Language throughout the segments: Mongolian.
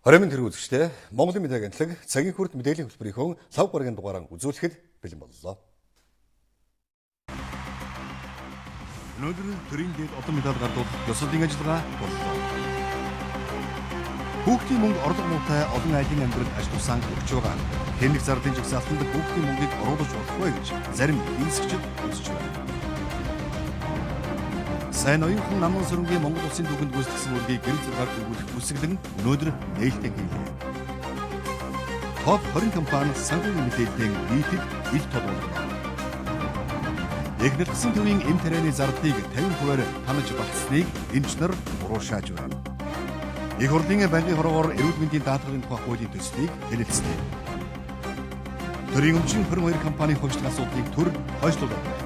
Хоримын тэр үзэгчтэй Монголын мэдээг агентлаг цагийн хүрд мэдээллийн хөтөлбөрийнхөө лав гарагийн дугаараа үзүүлэхэд бэлэн боллоо. Өнөөдөр төрийн дэд олон медаль гардуулах ёслолын ажиллагаа боллоо. Хүүхдийн мөнгө орлого муутай олон айлын амьдралд аж тусаан өгч байгаа. Тэнэг зардын жагсаалтанд хүүхдийн мөнгийг оруулж болохгүй гэж зарим эзэгчид үзэж байна. Сайн оюухан намын сүрэнгийн Монгол улсын түүхэнд гүйцэтгэсэн үргийг гэрэл зургаад өгүүлэх үсгэлэн өнөөдөр нээлттэй хийлээ. Топ 20 компани санхүүгийн мэдээллийн нийтэд ил тодрууллаа. Эгнэрсэн төвийн эм тарианы зардлыг 50%-аар ханаж батсныг эмчнэр уруушааж байна. Их хурлын банкны хорогоор эрүүл мэндийн даатгалын тухай хуулийн төслийг хэлэлцлээ. Төрийн өмчийн 22 компанийн хөгжлийн асуудлыг төр хойшлуулав.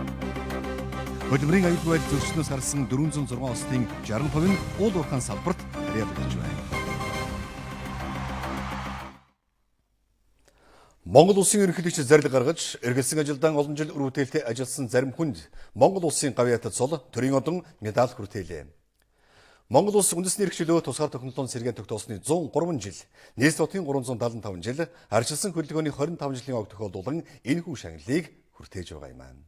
Хөдөлмөрийн аюулгүй байдал зөрчнөөс гарсан 406 улсын 60% нь уул уурхайн салбарт хэрэгжиж байна. Монгол улсын ерөнхийлөгч зарлиг гаргаж, эргэлсэн ажилдаа олон жил үр бүтээлтэй ажилласан зарим хүнд Монгол улсын гавьяатад цол төрийн одон медаль хүртээлээ. Монгол улс үндэсний эрхчлөө тусгаар технологийн сэргээн тогтоосны 103 жил, нийс дотын 375 жил, арчилсан хөдөлгөөний 25 жилийн ог тохиолдуулан энэхүү шагналыг хүртээж байгаа юм.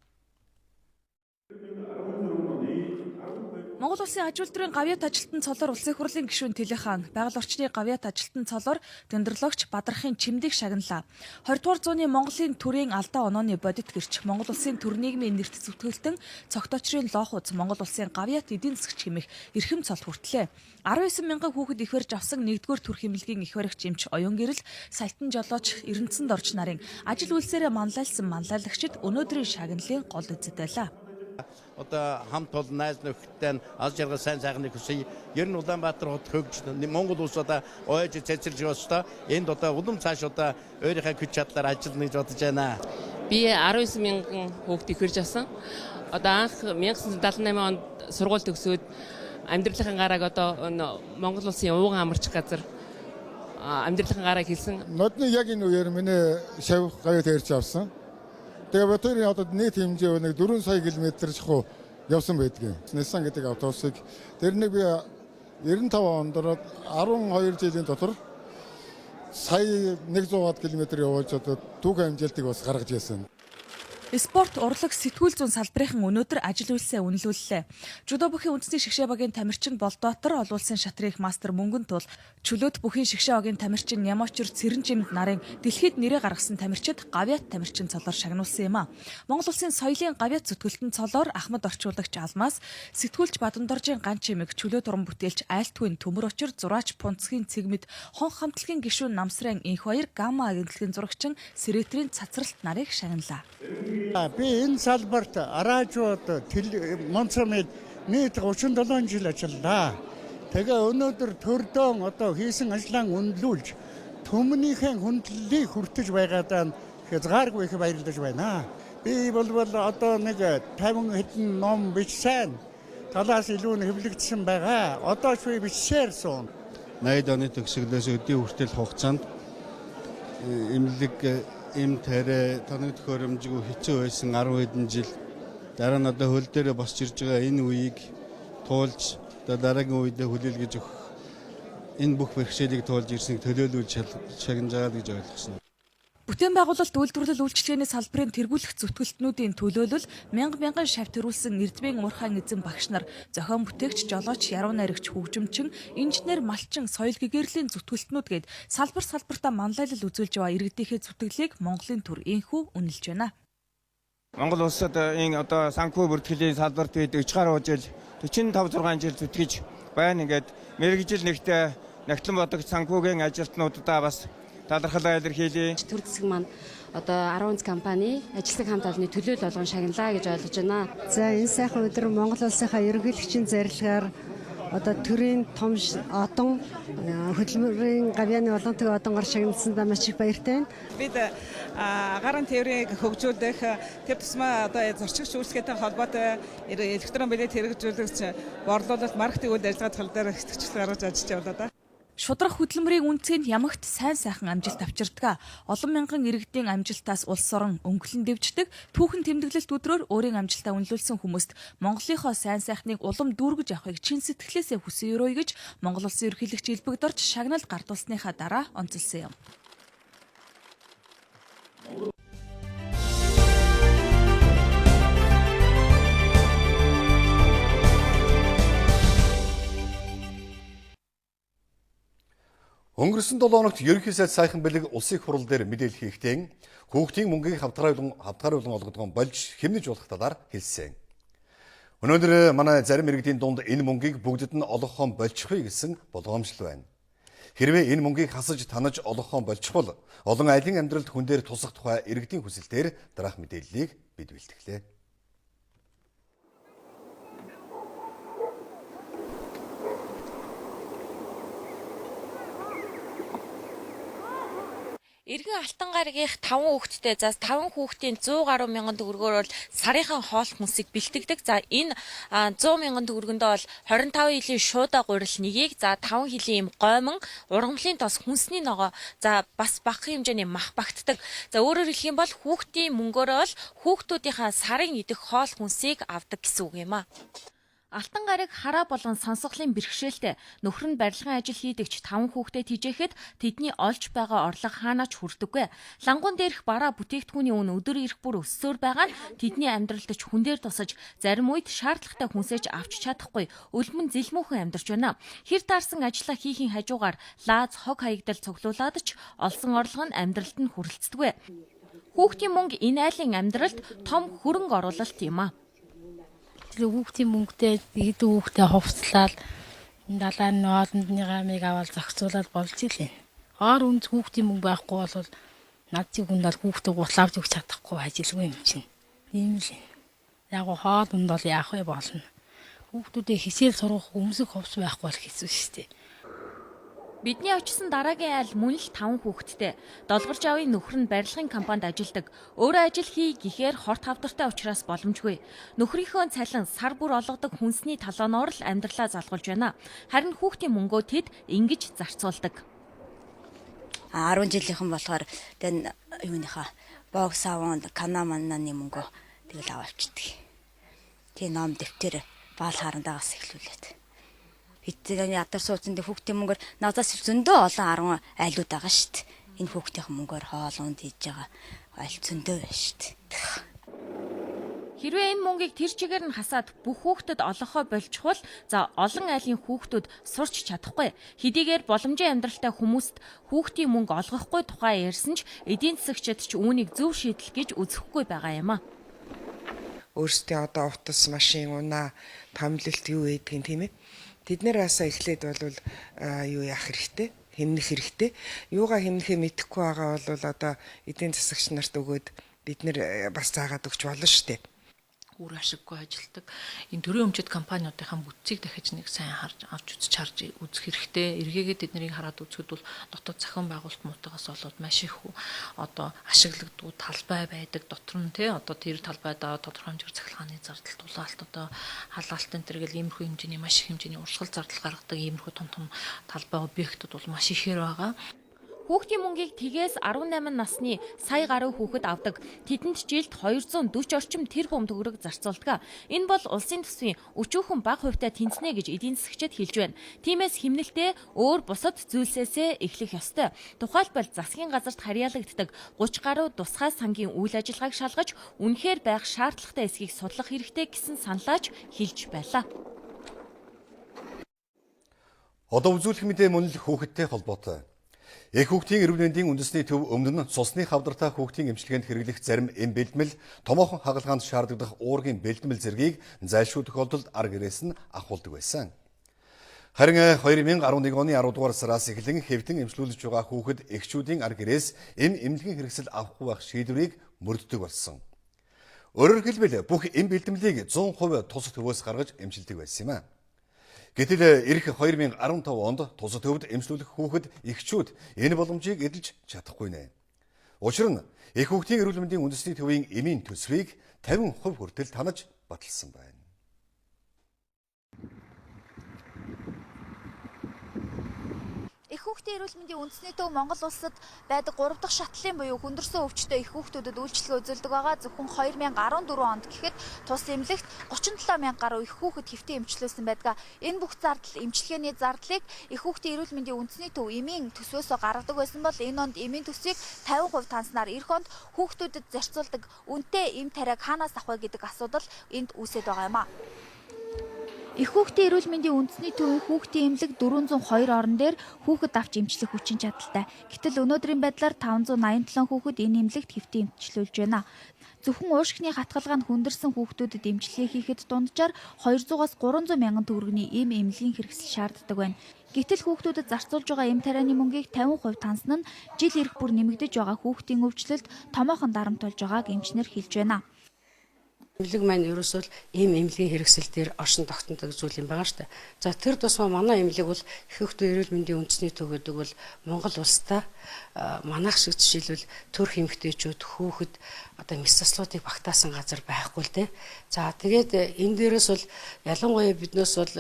Монгол улсын аж үйлдвэрийн гавьяат ажилтан цолоор улсын их хурлын гишүүн Тэлэх хаан, байгаль орчны гавьяат ажилтан цолоор дендрологч Бадрахын чимдэг шагналаа. 20 дугаар зууны Монголын төрийн алдаа онооны бодит гэрч, Монгол улсын төр нийгмийн нэрт зүтгэлтэн цогточрын лоохуц Монгол улсын гавьяат эдийн засагч хэмээх эрхэм цол хүртлээ. 19 мянган хүүхэд их барьж авсан 1-р төр хэмнэлгийн их баригч эмч оюун гэрэл, саятан жолооч Эрдэнэцэнд орж нарын ажил үйлсээрээ манлайлсан манлайлагчид өнөөдрийн шагналын гол үзэд байлаа. Одоо хамт бол найз нөхдөдтэй аз жаргал сайн сайхныг хүсье. Ер нь Улаанбаатар хот хөгж Монгол улс одоо ойж цэцэрлж өстөө энд одоо улам цааш одоо өөрийнхөө хүч чадлаар ажиллана гэж бодож байна. Би 19 мянган хүүхд их барьж авсан. Одоо анх 1978 онд сургууль төгсөөд амьдралын гарааг одоо Монгол улсын ууган амарч газар амьдралын гарааг хэлсэн. Нодны яг энэ үеэр миний шав гавьяат ярьж авсан. Тэгээ батэрийн одоо нийт хэмжээ нэг 4 сая км жихуу явсан байдгийг. Nissan гэдэг автобусыг тэрнийг би 95 онд 12 жилийн дотор сая 100 км явуулж одоо түүх амжилтыг бас гаргаж ирсэн. Спорт, урлаг, сэтгүүл зүйн салбарын өнөөдөр ажил үйлсээ үнэлүүллээ. Жудо бүхийн үндэсний шигшээ багийн тамирчин Болдоотор олуулсан шатрыг мастер Мөнгөн Тул, чөлөөт бүхийн шигшээ багийн тамирчин Нямочор Цэрэнжимд нарын дэлхийд нэрээ гаргасан тамирчид гавьяат тамирчин цолоор шагнуулсан юм а. Монгол улсын соёлын гавьяат зүтгэлтэн цолоор Ахмад орчуулагч Алмаас, сэтгүүлч Бадамдоржийн Ган чимэг, чөлөөт уран бүтээлч Айлтгүйн Төмөр очир, зураач Пунцгийн Цэгмэд, хон хамтлагийн гишүүн Намсрын Инх баяр, Гамма агентлагийн зурагчин Сэрэтрийн Цацралт нарыг шагналаа. Би энэ салбарт араажууд Монцомед нийт 37 жил ажиллаа. Тэгээ өнөөдөр төрдөөн одоо хийсэн ажлаа үнэлүүлж төмнийхээ хүндлэлийг хүртэж байгаадаа хязгааргүй их баярлаж байна. Би бол одоо нэг 50 хэдэн ном бичсэн. Талаас илүү нэвлэгдсэн байгаа. Одоо ч би бичсээр суун. 80 оны төгсгөлөөс өдний хүртэл хугацаанд эмнэлэг эм тарэ таныг төхөөрөмжгүй хэцүү байсан 10 хэдэн жил дараа нь одоо хөл дээрээ босч ирж байгаа энэ үеийг туулж дараагийн үедээ хүлээлгэж өгөх энэ бүх бэрхшээлийг туулж ирснийг төлөөлүүлж шагнаж байгаа гэж ойлгосон. Бүтээн байгуулалт үйлдвэрлэл үйлчилгээний салбарын тэргүүлэх зүтгэлтнүүдийн төлөөлөл мянган шавь төрүүлсэн Эрдмийн Уурхайн эзэн багш нар, зохион бүтээгч, жолооч, яруу найрагч, хөгжимчин, инженер, малчин, соёл гэгэрлийн зүтгэлтнүүд гээд салбартаа манлайлал үзүүлж байгаа иргэдийнхээ зүтгэлийг Монголын төр инхүү үнэлж байна. Монгол улсад энэ одоо санхүү бүртгэлийн салбарт бид 40 гаруй жил 45-6 жил зүтгэж байна. Ингээд мэрэгжил нэгтээ нягтлан бодогч санхүүгийн ажилтнуудаа бас талархал илэрхийлье. Төр засаг маань одоо 10 компани ажиллах хамт олонны төлөөлөл болгон шагналаа гэж ойлгож байна. За энэ сайхан өдөр Монгол улсынхаа ерөнхийлөгчийн зарилгаар одоо төрийн том одон хөдөлмөрийн гавьяаны олонтыг одонгор шагналсандаа маш их баяртай байна. Бид агаарын тээврийг хөгжүүлэх тэр тусмаа одоо зорчигч үйлчлэгээтэй холбоотой электрон билет хэрэгжүүлэгч борлуулалт маркетинг үйл ажиллагаа тал дээр итгэжлэл гаргаж ажиллаж байна. Шудрах хөдөлмөрийн үнцгэнд ямагт сайн сайхан амжилт авчирдаг. Олон мянган иргэдийн амжилтаас улс орон өнгөлөн дэвждэг. Түүхэн тэмдэглэлт өдрөөр өөрийн амжилтаа үнэлүүлсэн хүмүүст Монголынхоо сайн сайхныг улам дүүргэж авахыг чин сэтгэлээсээ хүсэн өрөөе гэж Монгол Улсын ерөнхийлөгч Элбэг Дорж шагналд гардуулсныхаа дараа онцолсон юм. Өнгөрсөн 7 хоногт ерөнхий сайд сайхан бэлэг улсын хурал дээр мэдээлэл хийхдээ хүүхдийн мөнгийг хавтгааруулан олгодгон болж хэмнэж болох талаар хэлсэн. Өнөөдөр манай зарим иргэдийн дунд энэ мөнгийг бүгдэд нь олгохоон болчихъя гэсэн болгоомжл байна. Хэрвээ энэ мөнгийг хасаж танаж олгохоон болчихвол олон айлын амьдралд хүн дээр тусах тухай иргэдийн хүсэлтээр дараах мэдээллийг бид бэлтгэлээ. Иргэн Алтан гарагийн 5 хүүхэдтэй за 5 хүүхдийн 100 гаруй мянган төгрөгөөр бол сарынхаа хоол хүнсийг бэлтгэдэг. За энэ 100 мянган төгрөгөндөө бол 25 жилийн шуудаа гурил нэгийг за 5 жилийн юм гоймон ургамлын тос хүнсний ногоо за бас багахан хэмжээний мах багтдаг. За өөрөөр хэлэх юм бол хүүхдийн мөнгөөрөө бол хүүхдүүдийнхаа сарын идэх хоол хүнсийг авдаг гэсэн үг юм аа. Алтан гараг хараа болон сонсголын бэрхшээлтэй нөхөр нь барилгын ажил хийдэгч 5 хүүхдэд тижээхэд тэдний олж байгаа орлого хаанаач хүрдэггүй. Лангуун дээрх бараа бүтээгдэхүүний үн өдөр ирэх бүр өссөөр байгаа нь тэдний амьдралд ч хүн дээр тусаж зарим үед шаардлагатай хүнсэж авч чадахгүй өлмөн зэлмүүхэн амьдарч байна. Хэр таарсан ажиллаа хийхийн хажуугаар лааз хог хаягдал цуглуулад ч олсон орлого нь амьдралд нь хүрэлцдэггүй. Хүүхдийн мөнгө энэ айлын амьдралд том хөрөнгө оруулалт юм аа. Хүүхдийн мөнгөтэй ихэд хүүхдээ хувцлаад далайн хоолндны гамыг аваад зохицуулаад болж илээ. Хоор үнд хүүхдийн мөнгө байхгүй бол надад хүн бол хүүхдээ гутлаавч өгч чадахгүй ажилгүй юм чинь. Тийм л. Яг хоол үнд бол яах вэ болно. Хүүхдүүдээ хичээл сурах өмсөх хувц байхгүй бол хэцүү шүү дээ. Бидний очсон дараагийн айл мөн л 5 хүүхэдтэй. Долгорж авын нөхөр нь барилгын компанид ажилладаг. Өөрөө ажил хий гэхээр хорт хавдартай учраас боломжгүй. Нөхрийнхөө цалин сар бүр олгодог хүнсний талооноор л амьдралаа залгуулж байна. Харин хүүхдийн мөнгөө тэд ингэж зарцуулдаг. 10 жилийнхэн болохоор тэн юуныхаа бокс аванд канамананы мөнгөө тэгэл аваалчдаг. Тэгээ ном дэвтэр баал харандаагаас эхлүүлээд. Эцэгний адар суудсан дэ хүүхдийн мөнгөөр надаас зөндөө олон 10 айлууд байгаа шүү дээ. Энэ хүүхдийн мөнгөөр хоол унд хийж байгаа айл зөндөө байна шүү дээ. Хэрвээ энэ мөнгийг тэр чигээр нь хасаад бүх хүүхдэд олгохоо болчихвол за олон айлын хүүхдүүд сурч чадахгүй. Хэдийгээр боломжийн амьдралтай хүмүүст хүүхдийн мөнгө олгохгүй тухай ярьсан ч эдийн засагчид ч үүнийг зөв шийдэл гэж үзэхгүй байгаа юм аа. Өөрсдөө одоо утас машин унаа томилолт юу гэдгийг тийм ээ. Тэд нэрээсээ эхлээд бол юу яах хэрэгтэй? Хэмнэх хэрэгтэй. Юугаа хэмнэхээ мэдэхгүй байгаа бол одоо эдийн засагч нарт өгөөд бид нэр бас заагаад өгч болно шүү дээ. Үр ашиггүй ажилдаг. Энэ төрийн өмчит компаниудынхаа бүтцийг дахиж нэг сайн харж авч үзэх хэрэгтэй. Эргээгээд тэднийг хараад үзэхэд бол дотоод зохион байгуулалт муутагаас болоод маш их одоо ашиглагддаг талбай байдаг. Дотор нь тий одоо тэр талбайдаа тодорхой хэмжээгээр цахилгааны зардал тулаалт одоо халаалтын тэргэл иймэрхүү хэмжээний маш их хэмжээний урсгал зардал гаргадаг иймэрхүү том талбай объектууд бол маш ихээр байгаа. Хүүхдийн мөнгийг тгээс 18 насны сая гаруй хүүхэд авдаг. Тэдэнд жилд 240 орчим тэрбум төгрөг зарцуулдаг. Энэ бол улсын төсвийн өчүүхэн бага хувьтай тэнцэнэ гэж эдийн засагчид хэлж байна. Тиймээс хэмнэлтээ өөр бусад зүйлсээсээ эхлэх ёстой. Тухайлбал засгийн газарт харьяалагддаг 30 гаруй тусгай сангийн үйл ажиллагааг шалгаж үнэхээр байх шаардлагатай эсхийг судлах хэрэгтэй гэсэн саналаач хэлж байлаа. Одоо үзүүлэх мэдээ мөн л хүүхэдтэй холбоотой. Их хүүхдийн эрүүл мэндийн үндэсний төв өмнө нь цусны хавдартай хүүхдийн эмчилгээнд хэрэглэх зарим эм бэлтгэл, томоохон хагалгаанд шаардлагадах уургийн бэлтгэл зэргийг зайлшгүй тохиолдолд арга гэрээс нь авахулдаг байсан. Харин 2011 оны 10 дугаар сараас эхлэн хэвтэн эмчлүүлж байгаа хүүхэд эхчүүдийн арга гэрээс эм эмнэлгийн хэрэгсэл авахгүй байх шийдвэрийг мөрддөг болсон. Өөрөөр хэлбэл бүх эм бэлтгэлийг 100% тус төвөөс гаргаж эмчилдэг байсан юм а. Гэтэл эх 2015 онд тус төвд эмчлүүлэх хүүхэд эхчүүд энэ боломжийг эдэлж чадахгүй нэ. Учир нь их хүүхдийн эрүүл мэндийн үндэсний төвийн эмийн төсвийг 50% хүртэл танаж баталсан байна. хүүхдийн эрүүл мэндийн үндэсний төв Монгол улсад байдаг 3 дахь шатлалын буюу хүндэрсэн өвчтөе их хүүхдүүдэд үйлчилгээ үзүүлдэг байгаа. Зөвхөн 2014 онд гэхэд тус эмнэлэгт 37,000 гаруй их хүүхэд хэвтэн эмчлүүлсэн байдаг. Энэ бүх зардал эмчилгээний зардлыг их хүүхдийн эрүүл мэндийн үндэсний төв эмийн төсвөөсөө гаргадаг байсан бол энэ онд эмийн төсвийг 50% танснаар эх онд хүүхдүүдэд зарцуулдаг үнэтэй эм тариаг хаанаас авах вэ гэдэг асуудал энд үүсэж байгаа юм а. Их хүүхдийн эрүүл мэндийн үндэсний төвийн хүүхдийн эмнэлэг 402 орон дээр хүүхэд авч эмчлэх хүчин чадалтай. Гэтэл өнөөдрийн байдлаар 587 хүүхэд энэ эмнэлэгт хэвтэн эмчлүүлж байна. Зөвхөн уушгины хатгалгаа нь хүндэрсэн хүүхдүүдэд эмчилгээ хийхэд дунджаар 200-аас 300 мянган төгрөгийн эм эмнэлгийн хэрэгсэл шаарддаг байна. Гэтэл хүүхдүүдэд зарцуулж байгаа эм тарианы мөнгийг 50% тансна нь жил ирэх бүр нэмэгдэж байгаа хүүхдийн өвчлөлд томоохон дарамт болж байгааг эмчнэр хэлж байна. Эмнэлэг маань ерөөсөө ийм эмнэлгийн хэрэгсэл дээр оршин тогтнодог зүйл юм байгаа шүү дээ. За тэр тусмаа манай эмнэлэг бол их хүүхдийн эрүүл мэндийн үндэсний төв гэдэг бол Монгол улстай манайх шиг жишээлбэл төрх эмэгтэйчүүд хүүхэд одоо мэс заслуудыг багтаасан газар байхгүй л дээ. За тэгээд энэ дээрээс бол ялангуяа биднээс бол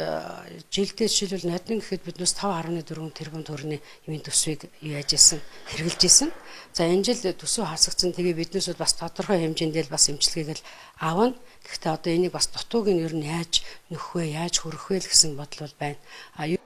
жилдээ жишээлбэл нодны гэхэд биднээс 5.4 тэрбум төгрөгийн эмийн төсвийг яаж исэн хэрэгжилж исэн. За энэ жил төсөв хасагдсан. Тэгээ биднээс бол бас тодорхой хэмжээнд л бас эмчилгээг л аавна. Гэхдээ одоо энийг бас дутууг нь ер нь яаж нөхөх вэ, яаж хөрөх вэ гэсэн бодол бол байна.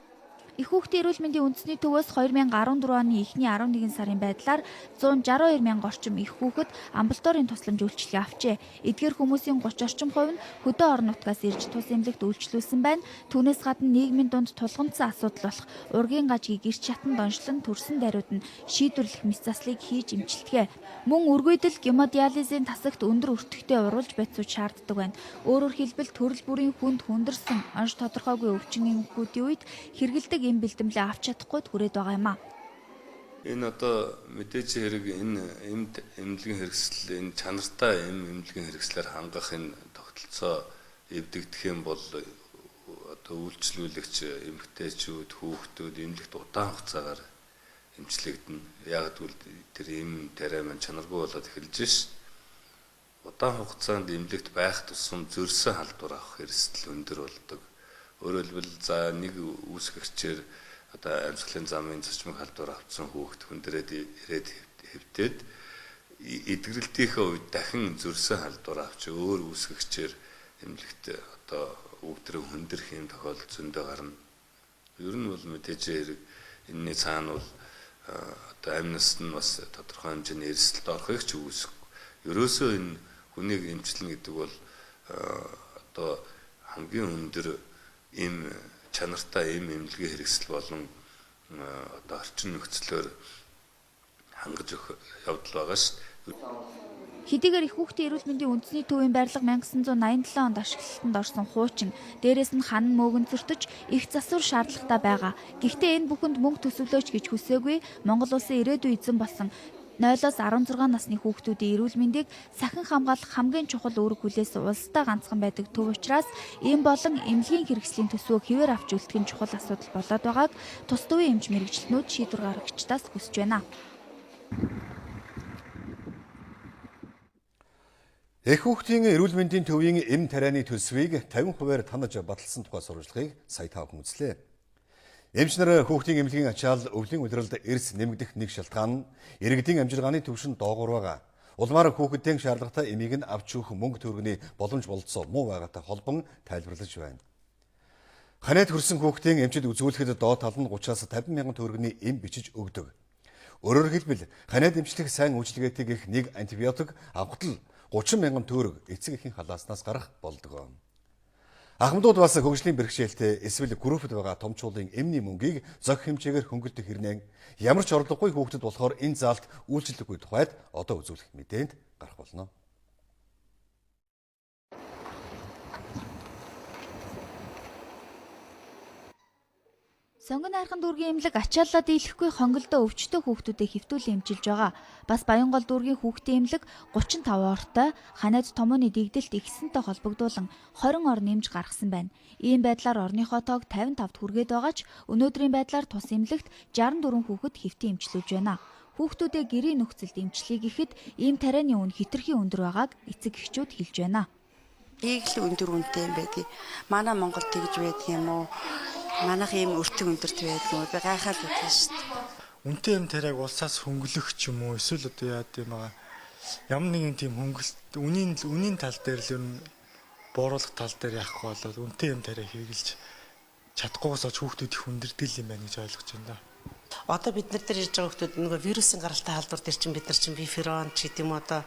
Их хүүхдийн эрүүл мэндийн үндэсний төвөөс 2014 оны эхний 11 сарын байдлаар 162 мянга орчим их хүүхэд амбулаторийн тусламж үйлчилгээ авчээ. Эдгээр хүмүүсийн 30 орчим хувь нь хөдөө орон нутгаас ирж тус эмнэлэгт үйлчлүүлсэн байна. Түүнээс гадна нийгмийн дунд тулгамдсан асуудал болох ургийн гажгийг гэрч чатан доншлон төрсөн даруйд нь шийдвэрлэх мэс заслыг хийж эмчилдэг. Мөн үргүйдэл гемодиализын тасагт өндөр өртөгтэй уруулж байцуул шаарддаг байна. Өөрөөр хэлбэл төрөл бүрийн хүнд хүндэрсэн онш тодорхойгүй өвчин эмгэгүүдийн үед хэрэгэлдэг эм бэлтэмлээ авч чадахгүй түрээд байгаа юм а. Энэ одоо мэдээж хэрэг энэ эмнэлгийн хэрэгсэл энэ чанартай эмнэлгийн хэрэгслээр хангах энэ тогтолцоо эвдэгдэх юм бол одоо үйлчлүүлэгч эмэгтэйчүүд хүүхдүүд эмнэлэгт удаан хугацаагаар эмчлэгдэнэ. Яг гэвэл тэр эм тариа маань чанаргүй болоод эхэлж шээ. Удаан хугацаанд эмнэлэгт байх тусам зөрсөн халдвар авах хэрэгсэл өндөр болдог. Өөрөөр хэлбэл за нэг үүсгэгчээр одоо амьсгалын замын зочмог халдвар авсан хүүхэд хүндрээд ирээд хэвтээд эдгэрэлтийнхээ үед дахин зөрсөн халдвар авч өөр үүсгэгчээр эмнэлэгт одоо өвдрөө хүндрэх юм тохиолдол зөндөө гарна. Ер нь бол мэдээж хэрэг энэний цаана бол одоо амнаас нь бас тодорхой хэмжээний эрсдэлд орохыг ч үүсэхгүй. Ерөөсөө энэ хүнийг эмчлэн гэдэг бол одоо хамгийн өндөр эм чанартай эмнэлгийн хэрэгсэл болон одоо орчин нөхцлөөр хангаж өгөх явдал байгаа шүү дээ. Хэдийгээр их хүүхдийн эрүүл мэндийн үндэсний төвийн барилга 1987 онд ашиглалтанд орсон хуучин, дээрээс нь ханан мөөгөн зөртөж их засвар шаардлагатай байгаа. Гэхдээ энэ бүхэнд мөнгө төсөвлөөч гэж хүсээгүй Монгол улсын ирээдүйн эзэн болсон 0-16 насны хүүхдүүдийн эрүүл мэндийг сахин хамгаалах хамгийн чухал үүрэг хүлээс улстай ганцхан байдаг төв учраас ийм болон эмнэлгийн хэрэгслийн төсвөө хэвээр авч үлдэх нь чухал асуудал болоод байгааг тус төвийн эмч мэрэгчлэнүүд шийдвэр гаргагчдаас хүсэж байна. Их хүүхдийн эрүүл мэндийн төвийн эм тарианы төсвийг 50%-аар танаж баталсан тухай сурвалжлагыг сая та бүхэн үзлээ. Эмч нар хүүхдийн эмнэлгийн ачаал өвлийн улиралд эрс нэмэгдэх нэг шалтгаан нь иргэдийн амжилгааны түвшин доогуур байгаа. Улмаар хүүхэдийн шаардлагатай эмийг нь авч өгөх мөнгө төгрөгийн боломж бололцоо муу байгаатай холбон тайлбарлаж байна. Ханаад хүрсэн хүүхдийн эмчид үзүүлэхэд доод тал нь 30-аас 50 мянган төгрөгийн эм бичиж өгдөг. Өөрөөр хэлбэл ханаад эмчлэх сайн үйлчилгээтэй гэх нэг антибиотик авахд л 30 мянган төгрөг эцэг эхийн халааснаас гарах болдог. Ахмадууд бас хөгжлийн бэрхшээлтэй эсвэл группэд байгаа том чуулгын эмний мөнгийг зөх хэмжээгээр хөнгөлдөх хэрнээ ямар ч орлогогүй хүүхдэд болохоор энэ заалт үйлчлэггүй тухайд одоо үзүүлэх мэдээнд гарах болно. Сонгон хайрхан дүүргийн эмнэлэг ачааллаа дийлэхгүй хонголдоо өвчтөе хүүхдүүдэд хэвтүүлэн эмчилж байгаа. Бас Баянгол дүүргийн хүүхдийн эмнэлэг 35 ортой ханаад томооны дэгдэлт ихсэнтэй холбогдуулан 20 ор нэмж гаргасан байна. Ийм байдлаар орныхоо тоог 55-д хүргээд байгаа ч өнөөдрийн байдлаар тус эмнэлэгт 64 хүүхэд хэвтэн эмчилж байна. Хүүхдүүдээ гэрийн нөхцөлд эмчлэе гэхэд ийм тарианы үн хэтэрхий өндөр байгааг эцэг эхчүүд хэлж байна. Ийм л өндөр үнэтэй юм байдгийг манай Монголд тэгж байдаг юм уу? Манайх ийм өртөг өндөрт байдаг юм би гайхаад үзсэн шүү дээ. Үнэтэй юм тэрэг улсаас хөнгөлөх ч юм уу эсвэл одоо яа гэм байгаа ямар нэгэн тийм хөнгөлт үнийн тал дээр л ер нь бууруулах тал дээр яахгүй болоод үнэтэй юм тэрэг хэрэгжилж чадахгүйгээс олж хүүхдүүд их хүндэрдэг юм байна гэж ойлгож байна да. Одоо бид нар дээр ирж байгаа хүүхдүүд нөгөө вирусын гаралтай халдвар дээр чинь бид нар чинь биферон ч гэдэм үү одоо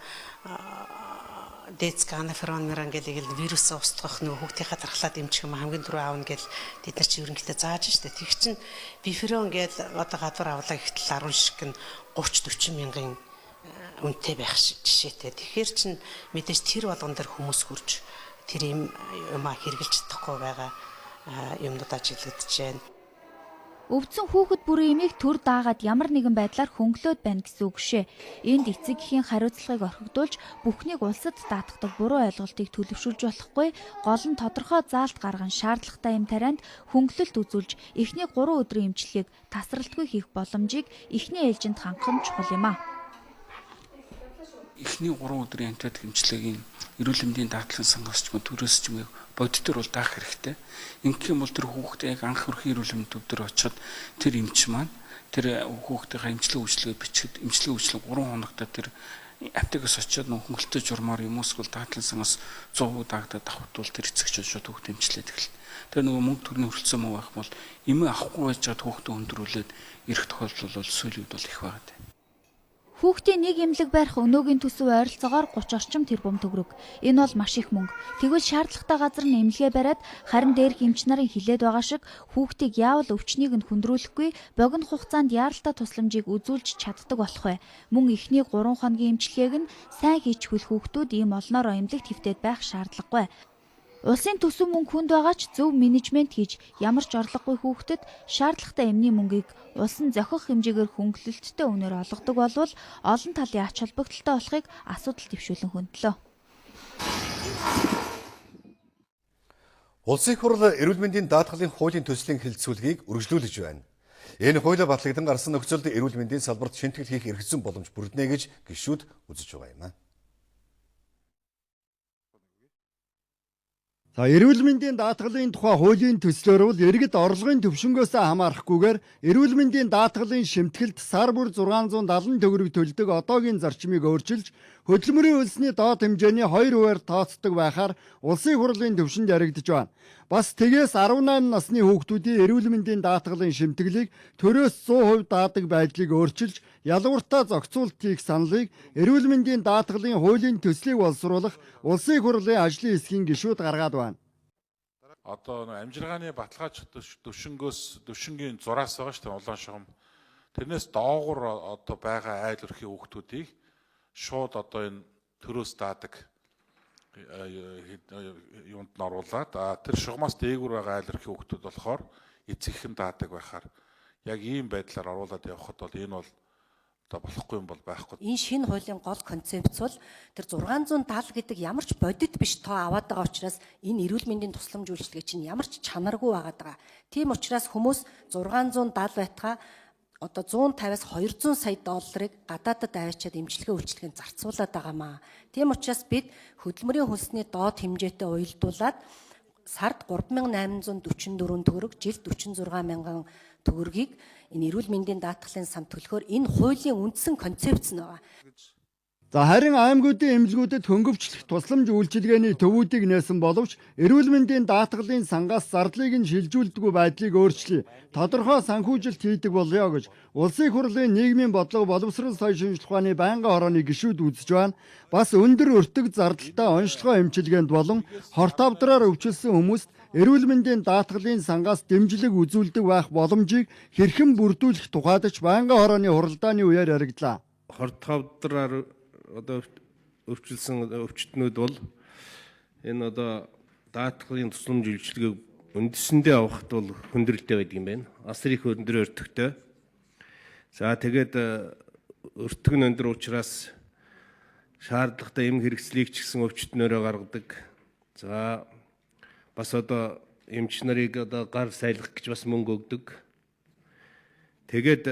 децканаферон мэран гэдэг вирус устгах нөгөө хүүхдийнхаа дархлаад эмчих юм хамгийн түрүү аавна гэж бид нар чинь ерөнхийдөө зааж штэ. Тэг чинь биферон гэдэг одоо гадвар авлаа гэтэл 10 шиг нь 30-40 мянган үнэтэй байх жишээтэй. Тэгэхээр чинь мэдээж тэр болгон дээр хүмүүс хурж тэр юм хэрэгжилж чадахгүй байгаа юмнуудаа чиглэгдэж байна. Өвдсөн хүүхэд бүрийн эмийг төр даагаад ямар нэгэн байдлаар хөнгөлөөд байна гэсэн үг шээ. Энд эцэг эхийн хариуцлагыг орхигдуулж бүхнийг улсад даатгадаг буруу ойлголтыг төлөвшүүлж болохгүй, гол нь тодорхой заалт гарган шаардлагатай эм тарианд хөнгөлөлт үзүүлж эхний 3 өдрийн эмчилгээг тасралтгүй хийх боломжийг эхний ээлжинд хангах нь чухал юм а. Эхний 3 өдрийн антибиотик эмчилгээгийн эрүүл мэндийн даатгалын сангаас ч юм уу төрөөс ч юм уу бодитор бол даах хэрэгтэй. Ингэх юм бол тэр хүүхдээ яг анх өрхийн эрүүл мэндийн төв дээр очиход тэр эмч маань тэр хүүхдийнхээ эмчилгээ үйлчилгээ бичихэд эмчилгээ үйлчилгээ 3 хоногт тэр аптекаас очиод нөх хөнгөлөлтөй журмаар юм уусгал даатгалын сангаас 100% даагдаад давхтвал тэр эцэгч шууд хүүхдээ эмчилээд эхэлнэ. Тэр нөгөө мөнгө төрний хөрөлцөө муу байх бол эмээ авахгүй байж чад хүүхдээ өндрүүлээд ирэх тохиолдол бол сүүлийн үед бол их байгаа. Хүүхдийн нэг эмнэлэг барих өнөөгийн төсөв ойролцоогоор 30 орчим тэрбум төгрөг. Энэ бол маш их мөнгө. Тэгвэл шаардлагатай газар нь эмнэлгээ бариад харин дээрх эмч нарын хилээд байгаа шиг хүүхдийг яавал өвчнийг нь хүндрүүлэхгүй богино хугацаанд яаралтай тусламжийг үзүүлж чаддаг болох вэ? Мөн эхний 3 хоногийн эмчилгээг нь сайн хийчихвэл хүүхдүүд ийм олноор эмнэлэгт хэвтээд байх шаардлагагүй. Улсын төсөв мөнгө хүнд байгаа ч зөв менежмент хийж ямар ч орлогогүй хүүхдэд шаардлагатай эмний мөнгийг улсын зохих хэмжээгээр хөнгөлөлттэй үнээр олгодог болвол олон талын ач холбогдолтой болохыг асуудал дэвшүүлэн хөндлөө. Улсын их хурл эрүүл мэндийн даатгалын хуулийн төслийн хэлэлцүүлгийг үргэлжлүүлж байна. Энэ хуулиар батлагдсан гарсан нөхцөлд эрүүл мэндийн салбарт шинтгэл хийх эрхцэн боломж бүрднэ гэж гишүүд үзэж байгаа юм а. За эрүүл мэндийн даатгалын тухай хуулийн төслөөр бол иргэд орлогын төвшнгөөс хамаарахгүйгээр эрүүл мэндийн даатгалын шимтгэлд сар бүр 670 төгрөг төлдөг одоогийн зарчмыг өөрчилж хөдөлмөрийн хөлсний доод хэмжээний 2%-аар тооцдог байхаар улсын хурлын төвшөнд яригдж байна. Бас тэгээс 18 насны хүүхдүүдийн эрүүл мэндийн даатгалын шимтгэлийг төрөөс 100% даадаг байдлыг өөрчилж ялгууртаа зохицуулт хийх саналыг эрүүл мэндийн даатгалын хуулийн төслийг боловсруулах улсын хурлын ажлын хэсгийн гишүүд гаргаад байна. Одоо амжиргааны баталгаач төвшингийн зураас байгаа шүү дээ улаан шугам. Тэрнээс доогуур одоо байгаа айл өрхийн хүүхдүүдийг шууд одоо энэ төрөөс даадаг юунд нь оруулаад тэр шугамаас дээгүүр байгаа айл өрхийн хүүхдүүд болохоор эцэгхэн даадаг байхаар яг ийм байдлаар оруулаад явхад бол энэ бол одоо болохгүй юм бол байхгүй. Энэ шинэ хуулийн гол концепц бол тэр 670 гэдэг ямар ч бодит биш тоо аваад байгаа учраас энэ эрүүл мэндийн тусламж үйлчилгээ чинь ямар ч чанаргүй байгаад байгаа. Тийм учраас хүмүүс 670 байтгаа одоо 150-аас 200 сая долларыг гадаадад аваачаад эмчилгээ үйлчилгээнд зарцуулаад байгаамаа. Тийм учраас бид хөдөлмөрийн хөлсний доод хэмжээтэй уялдуулаад сард 3844 төгрөг, жилд 46000 төгрөгийг энэ эрүүл мэндийн даатгалын сан төлөхөөр энэ хуулийн үндсэн концепц нь байгаа. За харин аймагуудын эмнэлгүүдэд хөнгөвчлөх тусламж үйлчилгээний төвүүдийг нээсэн боловч эрүүл мэндийн даатгалын сангаас зардлыг нь шилжүүлдэггүй байдлыг өөрчлөе. Тодорхой санхүүжилт хийдэг болъё гэж улсын хурлын нийгмийн бодлого боловсрол соёлын шинжилгээ ухааны байнгын хорооны гишүүд үзэж байна. Бас өндөр өртөг зардалтай онцлогоо эмчилгээнд болон хорт авдраар өвчлсөн хүмүүст эрүүл мэндийн даатгалын сангаас дэмжлэг үзүүлдэг байх боломжийг хэрхэн бүрдүүлэх тухайд ч байнгын хорооны хуралдааны үеэр яригдлаа. Хорт авдраар одоо өвчлсөн өвчтнүүд бол энэ одоо даатгалын тусламж үйлчилгээг үндэсэндээ авахд бол хүндрэлтэй байдаг юм байна. Асар их өндөр өртөгтэй. За тэгээд өртөг нь өндөр учраас шаардлагатай эм хэрэгслийг ч гэсэн өвчтнөрөө гаргадаг. За бас одоо эмч нарыг одоо гар сайлгах гэж бас мөнгө өгдөг. Тэгээд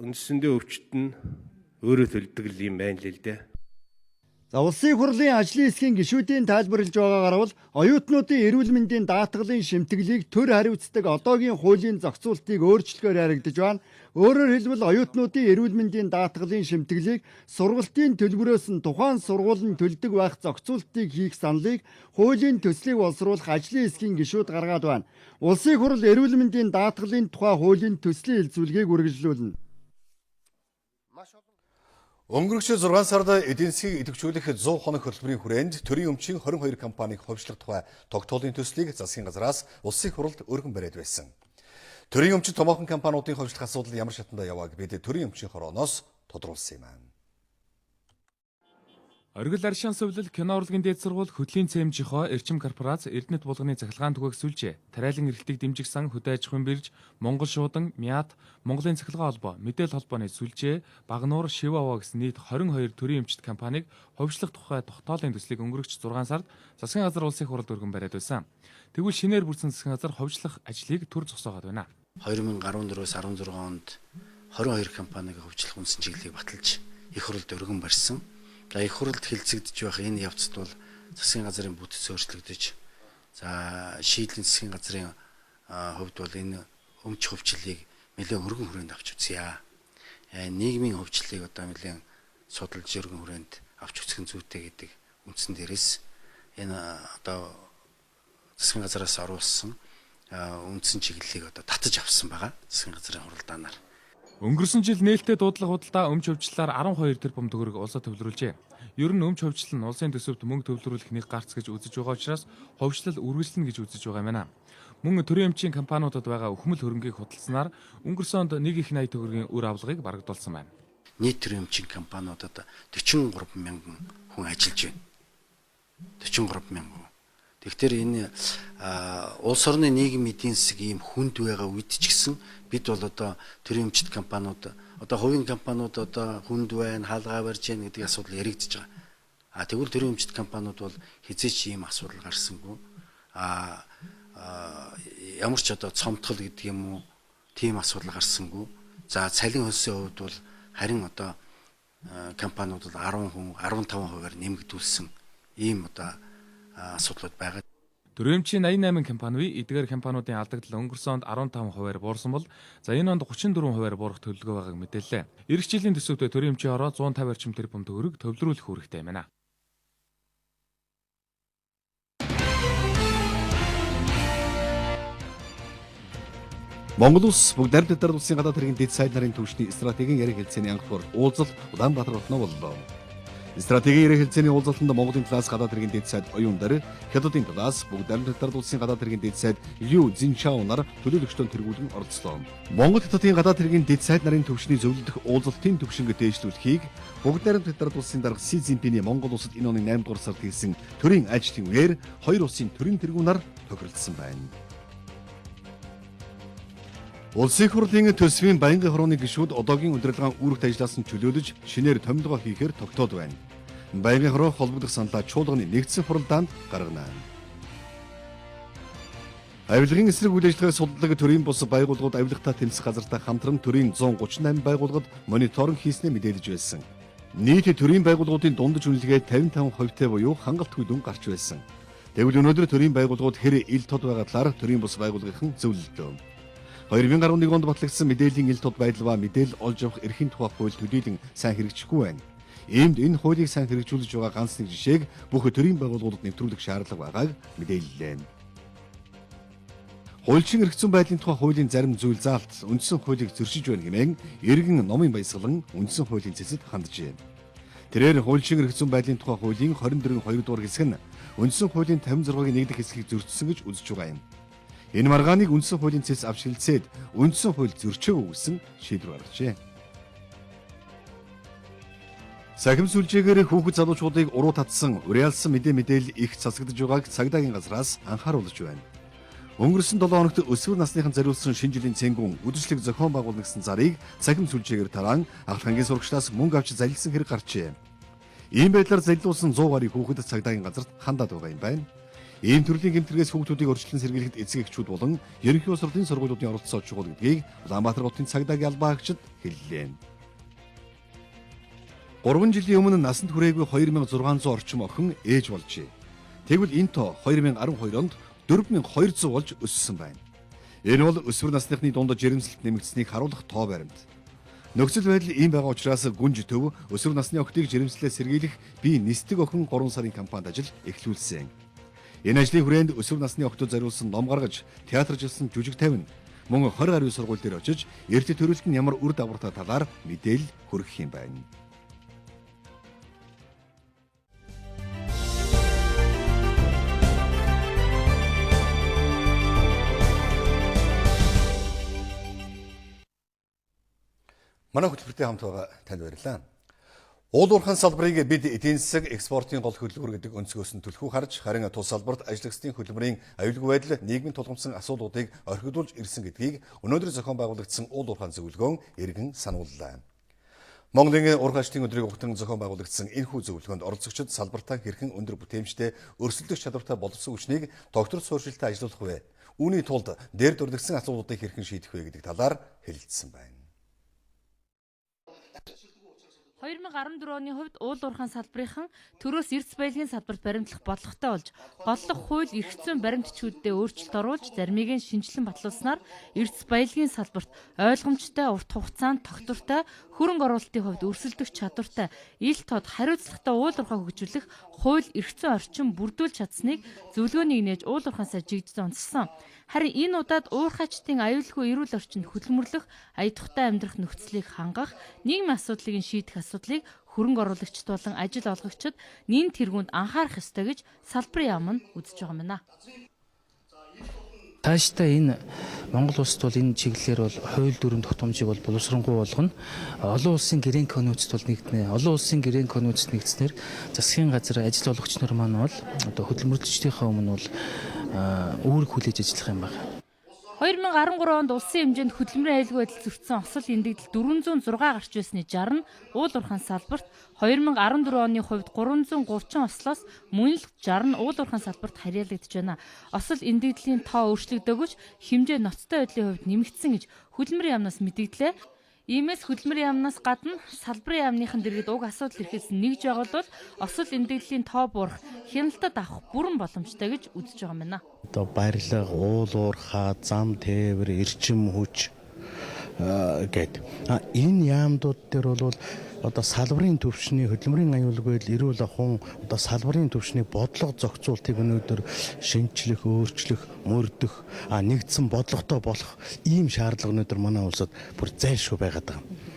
үндэсэндээ өвчт нь өөрөө төлдөг юм байна л дээ. За улсын хурлын ажлын хэсгийн гишүүдийн тайлбарлаж байгаагаар бол оюутнуудын эрүүл мэндийн даатгалын шимтгэлийг төр хариуцдаг одоогийн хуулийн зохицуултыг өөрчлөхөөр яригдж байна. Өөрөөр хэлбэл оюутнуудын эрүүл мэндийн даатгалын шимтгэлийг сургалтын төлбөрөөс нь тухайн сургууль нь төлдөг байх зохицуултыг хийх саналыг хуулийн төслийг боловсруулах ажлын хэсгийн гишүүд гаргаад байна. Улсын хурл эрүүл мэндийн даатгалын тухай хуулийн төслийн хэлцүүлгийг үргэлжлүүлнэ. Өнгөрсөн 6 сард эдийн засгийг идэвхжүүлэх 100 хоног хөтөлбөрийн хүрээнд төрийн өмчийн 22 компаниг ховшлох тухай тогтоолын төслийг засгийн газраас улсын хурлд өргөн бариад байсан. Төрийн өмчит томоохон компаниудын ховшлох асуудал ямар шатанда явааг бид төрийн өмчийн хорооноос тодруулсан юм аа. Оргил аршин сувлал кино урлагийн дээд сургууль хөтлийн цээмжийнхоо эрчим корпорац Эрдэнэт булганы цахилгаан түгээгсүүлжээ. Тариалан эрхлэлтийг дэмжих сан хөдөө аж ахуйн бирж, Монгол шуудан, МИАТ, Монголын цахилгаан холбоо, мэдээлэл холбооны сүлжээ, Багнуур, Шивава гэсэн нийт 22 төрийн эмчит компанийг ховшлох тухай тогтоолын төслийг өнгөрөгч 6 сард засгийн газар улсын хурлд өргөн бариад байсан. Тэгвэл шинээр бүрдсэн засгийн газар ховшлох ажлыг төр зогсоогоод байна. 2014-өөс 16 онд 22 компанийг ховчлох үндсэн чиглэлийг баталж их хурлд өргөн барьсан. За их хурлд хэлцэгдэж байх энэ явцад бол засгийн газрын бүтэц өөрчлөгдөж за шийдлийн засгийн газрын хувьд бол энэ өмч хөвчлийг нэлээд өргөн хүрээнд авч үзье. Нийгмийн хөвчлийг одоо нэлээд судалж өргөн хүрээнд авч үзэх нь зүйтэй гэдэг үндсэн дээрээс энэ одоо засгийн газраас оруулсан үндсэн чиглэлийг одоо татаж авсан байгаа засгийн газрын хуралдаанаар. Өнгөрсөн жил нээлттэй дуудлага худалдаа өмч хөвчлөлөөр 12 тэрбум төгрөг улсад төвлөрүүлжээ. Ер нь өмч хөвчлөл нь улсын төсөвт мөнгө төвлөрүүлэх нэг гарц гэж үзэж байгаа учраас ховшлол үргэлжлэнэ гэж үзэж байгаа юм байна. Мөн төрийн эмчийн компаниудад байгаа өхмөл хөрөнгийг худалдсанаар өнгөрсөн онд 1.80 төгрөгийн үр авлагыг барагдуулсан байна. Нийт төрийн эмчийн компаниудад 43 мянган хүн ажиллаж байна. 43 мянган. Тэгэхээр энэ улс орны нийгэм эдийн засаг ийм хүнд байгаа үед ч гэсэн бид бол одоо төрийн эмчит компаниуд одоо хувийн компаниуд одоо хүнд байна, хаалгаа барьж байна гэдэг асуудал яригдж байгаа. Тэгвэл төрийн эмчит компаниуд бол хизээч ийм асуудал гарсангүй. Ямар ч одоо цомтгол гэдэг юм уу тийм асуудал гарсангүй. За цалин хөлсийн хувьд бол харин одоо компаниуд бол 10 хүн 15%-аар нэмэгдүүлсэн ийм одоо асуудлууд байгаа. Төрийн эмчийн 88 компани эдгээр компаниудын алдагдал өнгөрсөн онд 15%-аар буурсан бол за энэ онд 34%-аар буурах төлөвлөгөө байгааг мэдээллээ. Ирэх жилийн төсөвт төрийн эмчийн хороо 150 орчим тэрбум төгрөг төвлөрүүлэх үүрэгтэй байна. Монгол улс бүгд найрамдал улсын гадаад хэргийн дэд сайд нарын түвшний стратегийн яриг хэлцээний анх хур уулзалт Улаанбаатар хотноо боллоо. Стратегийн яриг хэлцээний уулзалтанд Монголын талаас гадаад хэргийн дэд сайд Оюундар, Хятадын талаас бүгд найрамдал улсын гадаад хэргийн дэд сайд Лю Зиншао нар төлөөлөгчдөө тэргүүлэн оролцлоо. Монгол Хятадын гадаад хэргийн дэд сайд нарын түвшний зөвлөлдөх уулзалтын төвшинг дээшлүүлэхийг бүгд найрамдал улсын дарга Си Цзиньпиний Монгол улсад энэ оны 8 дугаар сард хийсэн төрийн ажилтны үеэр хоёр улсын төрийн тэргүүнээр тохиролцсон байна. Улсын хурлын төсвийн байнгын хорооны гишүүд одоогийн удирдлагын үүрэгт ажиллаас нь чөлөөлөж шинээр томилгоо хийхээр тогтоод байна. Байнгын хороо холбогдох саналаа чуулганы нэгдсэн хуралдаанд гаргана. Авилгын эсрэг үйл ажиллагааг судалдаг төрийн бус байгууллагууд авилгатай тэмцэх газартай хамтран төрийн 138 байгууллагад мониторинг хийснээ мэдээлж байсан. Нийт төрийн байгууллагуудын дундаж үнэлгээ 55%-тэй буюу хангалтгүй дүн гарч байсан. Тэгвэл өнөөдөр төрийн байгууллагууд хэр ил тод байгаа талаар төрийн бус байгууллагын зөвлөлөө. 2011 онд батлагдсан мэдээллийн ил тод байдал ба мэдээлэл олж авах эрхийн тухай хууль төдийлөн сайн хэрэгжихгүй байна. Иймд энэ хуулийг сайн хэрэгжүүлж байгаа ганц нэг жишээг бүх төрийн байгууллагуудад нэвтрүүлэх шаардлага байгааг мэдээллээ. Хуульчин эрх зүйн байдлын тухай хуулийн зарим зүйл заалт үндсэн хуулийг зөрчиж байна хэмээн иргэн номын баясгалан үндсэн хуулийн цэцэд ханджээ. Тэрээр хуульчин эрх зүйн байдлын тухай хуулийн 24-ийн 2 дугаар хэсэг нь үндсэн хуулийн 56-гийн 1 дэх хэсгийг зөрчсөн гэж үзэж байгаа юм. Энэ маргааныг үндсэн хуулийн цэс авч хэлцээд үндсэн хууль зөрчөөгүй гэсэн шийдвэр гаргажээ. Сахим сүлжээгээр хүүхэд залуучуудыг уруу татсан, уриалсан мэдээлэл их цацгдж байгааг цагдаагийн газраас анхааруулж байна. Өнгөрсөн 7 хоногт өсвөр насныхан зориулсан шинэ жилийн цэнгүүн үдшилэг зохион байгуулна гэсэн зарыг сахим сүлжээгээр тараан ахлагын сурагчдаас мөнгө авч залилсан хэрэг гарчээ. Ийм байдлаар залилуулсан 100 гаруй хүүхэд цагдаагийн газарт хандаад байгаа юм байна. Ийм төрлийн гэмтэргээс хүүхдүүдийг өрчлөн сэргийлэхэд эцэг эхчүүд болон ерөнхий улс ордын сургуулиудын оролцоо чухал гэдгийг Улаанбаатар хотын цагдаагийн албан хаагчид хэллээ. 3 жилийн өмнө насанд хүрээгүй 2600 орчим охин ээж болжээ. Тэгвэл энэ тоо 2012 онд 4200 болж өссөн байна. Энэ бол өсвөр насныхны дунд жирэмслэлт нэмэгдсэнийг харуулах тоо баримт. Нөхцөл байдал ийм байгаа учраас гүнж төв өсвөр насны охидыг жирэмслэлээс сэргийлэх бие нисдэг охин 3 сарын кампанид ажил эхлүүлсэн. Энэ ажлын хүрээнд өсвөр насны охидод зориулсан ном гаргаж, театржилсан жүжиг тавина. Мөн 20 гаруй сургууль дээр очиж, эрт төрөлт нь ямар үр дагавартай талаар мэдээлэл хүргэх юм байна. Манай хөтөлбөртэй хамт байгаа танд баярлалаа. Уул уурхайн салбарыг бид эдийн засаг экспортын гол хөдөлгүүр гэдэг өнцгөөс нь түлхүү харж, харин тус салбарт ажиллагчдын хөдөлмөрийн аюулгүй байдал, нийгмийн тулгамдсан асуудлуудыг орхигдуулж ирсэн гэдгийг өнөөдөр зохион байгуулагдсан уул уурхайн зөвлөгөөн эргэн санууллаа. Монголын ургачдын өдрийг угтан зохион байгуулагдсан энэхүү зөвлөгөөнд оролцогчид салбартаа хэрхэн өндөр бүтээмжтэй өрсөлдөх чадвартай боловсон хүчнийг докторт сууршилтаа ажиллуулах вэ? Үүний тулд дээр дурдгсан асуудлуудыг хэрхэн шийдэх вэ гэдэг талаар хэлэлцсэн байна. 2014 оны хувьд уул уурхайн салбарынхан төрөөс эрдэс баялагын салбарт баримтлах бодлоготой болж, голлох хууль эрх зүйн баримтчүүддээ өөрчлөлт оруулж, заримыг нь шинжилэн батлуулснаар эрдэс баялагын салбарт ойлгомжтой, урт хугацаанд тогтвортой, хөрөнгө оруулалтын хувьд өрсөлдөх чадвартай, ил тод хариуцлагатай уул уурхай хөгжүүлэх хууль эрх зүйн орчин бүрдүүлж чадсныг зөвлөгөөнийг нээж уул уурхайсаа жигдсэн онцлсон. Харин энэ удаад уурхайчдын аюулгүй эрүүл орчинд хөдөлмөрлөх, аяд тухтай амьдрах нөхцөлийг хангах, нийгмийн асуудлыг шийдэх асуудлыг хөрөнгө оруулагчид болон ажил олгогчид нэн тэргуунд анхаарах ёстой гэж салбарын яам нь үзэж байгаа юм. Тааштай энэ Монгол улсад бол энэ чиглэлээр бол хууль дүрм тогтоомжийг бол боловсронгуй болгоно. Олон улсын гэрээний конвенцэд бол нэгднэ. Олон улсын гэрээний конвенцэд нэгдснээр засгийн газар ажил олгогч нар маань бол одоо хөдөлмөрлөгчдийнхээ өмнө бол үүрэг хүлээж ажиллах юм байна. 2013 онд улсын хэмжээнд хөдөлмөрийн аюулгүй байдал зөрчсөн осол эндэгдэл 406 гарч байсны 60 нь уул уурхайн салбарт, 2014 оны хувьд 330 ослоос мөн л 60 нь уул уурхайн салбарт харьяалагдж байна. Осол эндэгдлийн тоо өөрчлөгдөөгүй хэмжээ ноцтой байдлын хувьд нэмэгдсэн гэж хөдөлмөрийн яамнаас мэдэгдлээ. Иймээс хөдөлмөрийн яамнаас гадна салбарын яамныхан дэргэд уг асуудал эрхэлсэн нэгж байгаа бол осол эндэгдлийн тоо буурах, хяналтад авах бүрэн боломжтой гэж үзэж байгаа юм байна. Одоо барилга, уул уурхай, зам тээвэр, эрчим хүч гэд. Энэ яамдууд дээр бол одоо салбарын төвшний хөдөлмөрийн аюулгүй байдал, эрүүл ахуйн одоо салбарын төвшний бодлого зохицуултыг өнөөдөр шинжлэх, өөрчлөх, мөрдөх, нэгдсэн бодлоготой болох ийм шаардлага өнөөдөр манай улсад бүр зайлшгүй байгаад байгаа юм.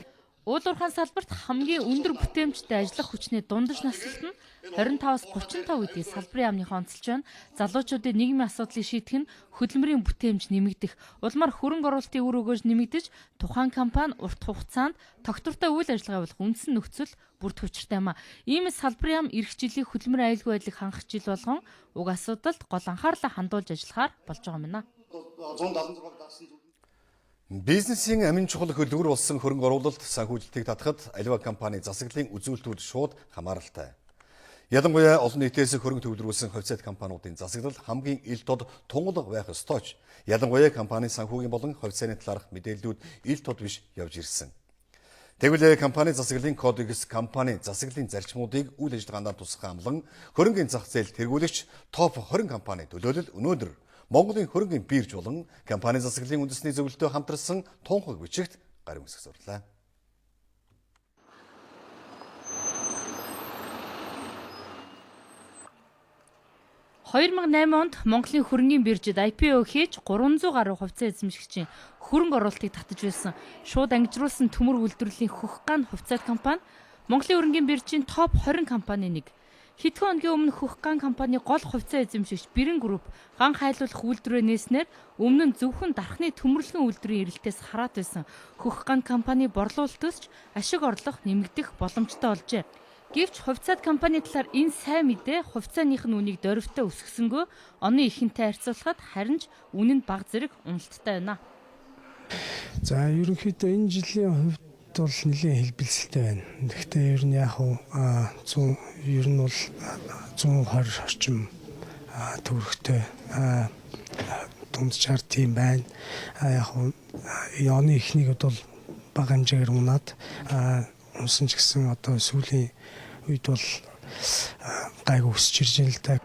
Уул уурхайн салбарт хамгийн өндөр бүтээмжтэй ажиллах хүчний дундаж наслалт нь 25-аас 35 үеийн салбарын яамныхаа онцолж байна. Залуучуудын нийгмийн асуудлыг шийдэх нь хөдөлмөрийн бүтээмж нэмэгдэх, улмаар хөрөнгө оруулалтын үр өгөөж нэмэгдэж, тухайн компани урт хугацаанд тогтвортой үйл ажиллагаа явуулах үндсэн нөхцөл бүрдэх учиртай юм. Иймээс салбарын яам эх жилийн хөдөлмөрийн аюулгүй байдлыг хангах жил болгон уг асуудалд гол анхаарлаа хандуулж ажиллахаар болж байгаа юм. Бизнесийн амин чухал хөдөлгүүр болсон хөрөнгө оруулалт санхүүжилтийг татахад аливаа компани засаглалын үзүүлэлтүүд шууд хамааралтай. Ялангуяа олон нийтээс хөрөнгө төвлөрүүлсэн хувьцаат компаниудын засаглал хамгийн ил тод тунгалаг байх ёстой ч ялангуяа компани санхүүгийн болон хувьцааны талаарх мэдээллүүд ил тод биш явж ирсэн. Тэгвэл компани засаглалын кодекс компани засаглалын зарчмуудыг үйл ажиллагаанд тусгах амлан хөрөнгөний зах зээл тэргүүлэгч топ 20 компани төлөөлөл өнөөдөр Монголын хөрөнгөний бирж болон компани засаглалын үндэсний зөвлөлтөд хамтарсан тунхаг бичигт гарын үсэг сурлаа. «2008 онд Монголын хөрөнгөний биржид IPO хийж 300 гаруй хувьцаа эзэмшигчийн хөрөнгө оруулалтыг татаж байсан. Шууд ангижруулсан төмөр үйлдвэрлэлийн Хөхган хувьцаат компани Монголын хөрөнгөний биржийн топ 20 компани нэг. Хэдхэн өдрийн өмнө Хөхган компани гол хувьцаа эзэмшигч Бэрэн групп ган хайлуулах үйлдвэрээ нээснээр өмнө нь зөвхөн дархны төмөрлөгөн үйлдвэрийн эрэлтээс хараад байсан Хөхган компани борлуулалтч ашиг орлого нэмэгдэх боломжтой болжээ. Гэвч хувьцаат компани талаар энэ сайн мэдээ хувьцааных нь үнийг дөрвтэй өсгсөнгөө оны ихэнтэй харьцуулахад харин ч үнэ нь бага зэрэг уналттай байна. За ерөнхийдөө энэ жилийн хувьд бол нэлийн хэлбэлцэлтэй байна. Гэхдээ ер нь яг ер нь бол 120 орчим төгрөгтэй дундчаар тийм байна. Яг оны эхнийг бол бага хэмжээгээр унаад унсан ч гэсэн одоо сүүлийн үед бол гайгүй өсөж ирж байна л да.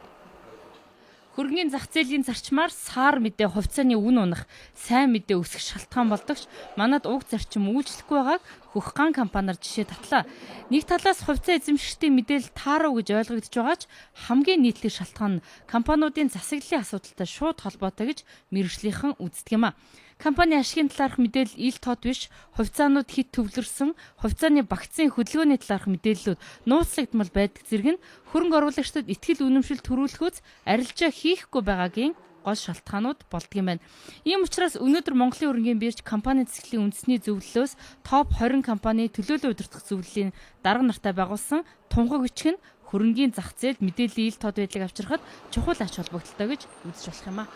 Хөрөнгөний зах зээлийн зарчмаар саар мэдээ хувьцааны үн унах, сайн мэдээ өсөх шалтгаан болдогч манад уг зарчим үйлчлэхгүй байгааг хөх ган компаниар жишээ татлаа. Нэг талаас хувьцаа эзэмшигчдийн мэдээлэл таарав гэж ойлгогдож байгаа ч хамгийн нийтлэг шалтгаан нь компаниудын засаглалын асуудалтай шууд холбоотой гэж мэргэжлийнхэн үздэг юм а. Компани ашигын талаарх мэдээлэл ил тод биш, хувьцаанууд хит төвлөрсөн, хувьцааны багцын хөдөлгөөний талаарх мэдээллүүд нууцлагдмал байдаг зэрэг нь хөрөнгө оруулагчдад итгэл үнэмшил төрүүлэхөөс арилжаа хийхгүй байгаагийн гол шалтгаанууд болдго юм байна. Ийм учраас өнөөдөр Монголын хөрөнгөний бирж компани засаглалын үндэсний зөвлөлөөс топ 20 компани төлөөлөл удирдах зөвлөлийн дарга нартай байгуулсан тунхаг бичиг нь хөрөнгөний зах зээлд мэдээллийн ил тод байдлыг авчрахад чухал ач холбогдолтой гэж үзэж болох юм а.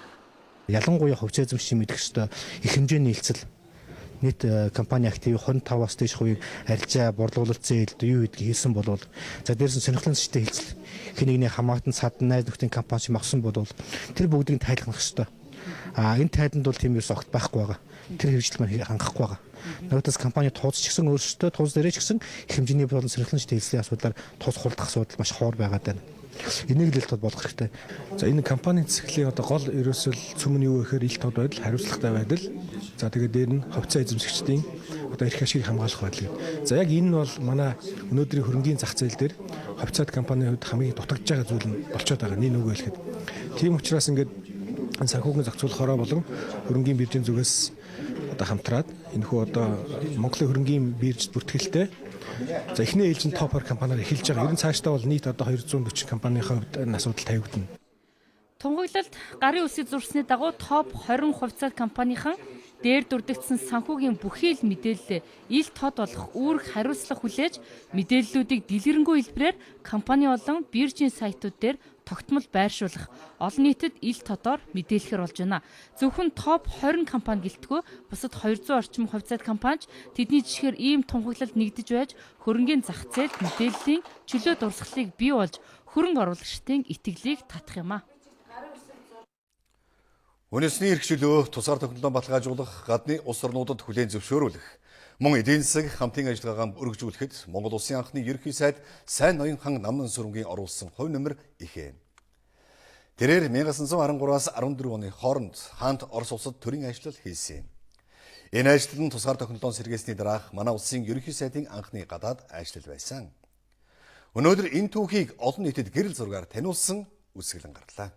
Ялангуяа хувьцаа эзэмшигчийн мэдэх ёстой их хэмжээний нээлтсэл нийт компани актив 25%-аас дээш хувийг арилжаа борлуулалт зээл юу гэдгийг хийсэн болвол за дээрээс нь сонирхлын зэжтэй хэлцэл хинэгний хамаатан садан найз нөхдийн компани магсан болвол тэр бүгдийг тайлгнах ёстой. Энэ тайланд бол тийм ерөөс огт байхгүй байгаа. Тэр хэвжил маань хангахгүй байгаа. Нөгөөдөөс компани тууз ч гэсэн өөрсдөө тууз дээрээ ч гэсэн их хэмжээний болон сонирхлын зэжтэй хэлцлийн асуудлаар тууз хурдах асуудал маш ховор байгаад байна. Энийг л тод болгох хэрэгтэй. За энэ компани засаглалын одоо гол ерөөсөл цөм нь юу гэхээр ил тод байдал, хариуцлагатай байдал. За тэгээд дээр нь хувьцаа эзэмшигчдийн одоо эрх ашиг хамгаалах байдал. За яг энэ нь бол манай өнөөдрийн хөрөнгөний зах зээл дээр хувьцаат компанийн хувьд хамгийн дутагдж байгаа зүйл нь болчиход байгаа. Нэг үгээр хэлэхэд. Тийм учраас ингээд санхүүгийн зохицуулахаараа болон хөрөнгөний биржийн зүгээс одоо хамтраад энэхүү одоо Монголын хөрөнгөний биржид бүртгэлтэй за эхний ээлжинд топ 20 компаниар эхэлж байгаа. Ер нь цаашдаа бол нийт одоо 240 компанийн хувьд энэ асуудал тавигдана. Тунгаглалд гарын үсийг зурсны дагуу топ 20 хувьцаат компанийн дээр дүрдэгдсэн санхүүгийн бүхий л мэдээлэл ил тод болох үүрэг хариуцлага хүлээж мэдээллүүдийг дэлгэрэнгүй хэлбэрээр компани болон биржийн сайтууд дээр тогтмол байршуулах олон нийтэд ил тодоор мэдээлэхэр болж байна. Зөвхөн топ 20 компани гэлтгөө бусад 200 орчим хувьцаат компанич тэдний жишгээр ийм тунхаглалд нэгдэж байж хөрөнгөний зах зээлд мэдээллийн чөлөө дурсгалыг бий болж хөрөнгө оруулагчдын итгэлийг татах юм а. Үнэсний эрх чөлөө тусаар тогтнолоо баталгаажуулах, гадны улс орнуудад хүлээн зөвшөөрүүлэх, мөн эдийн засаг хамтын ажиллагаагаа өргөжүүлэхэд Монгол Улсын анхны ерөнхий сайд Сайн Ноёнхан Намнан сүрэнгийн оруулсан хувь нэмэр ихээ. Тэрээр 1913-аас 14 оны хооронд хаант Орос улсад төрийн ажил хийсэн. Энэ ажил нь тусгаар тогтнолоо сэргээсний дараах манай улсын ерөнхий сайдын анхны гадаад ажил байсан. Өнөөдөр энэ түүхийг олон нийтэд гэрэл зургаар таниулсан үсгэлэн гарлаа.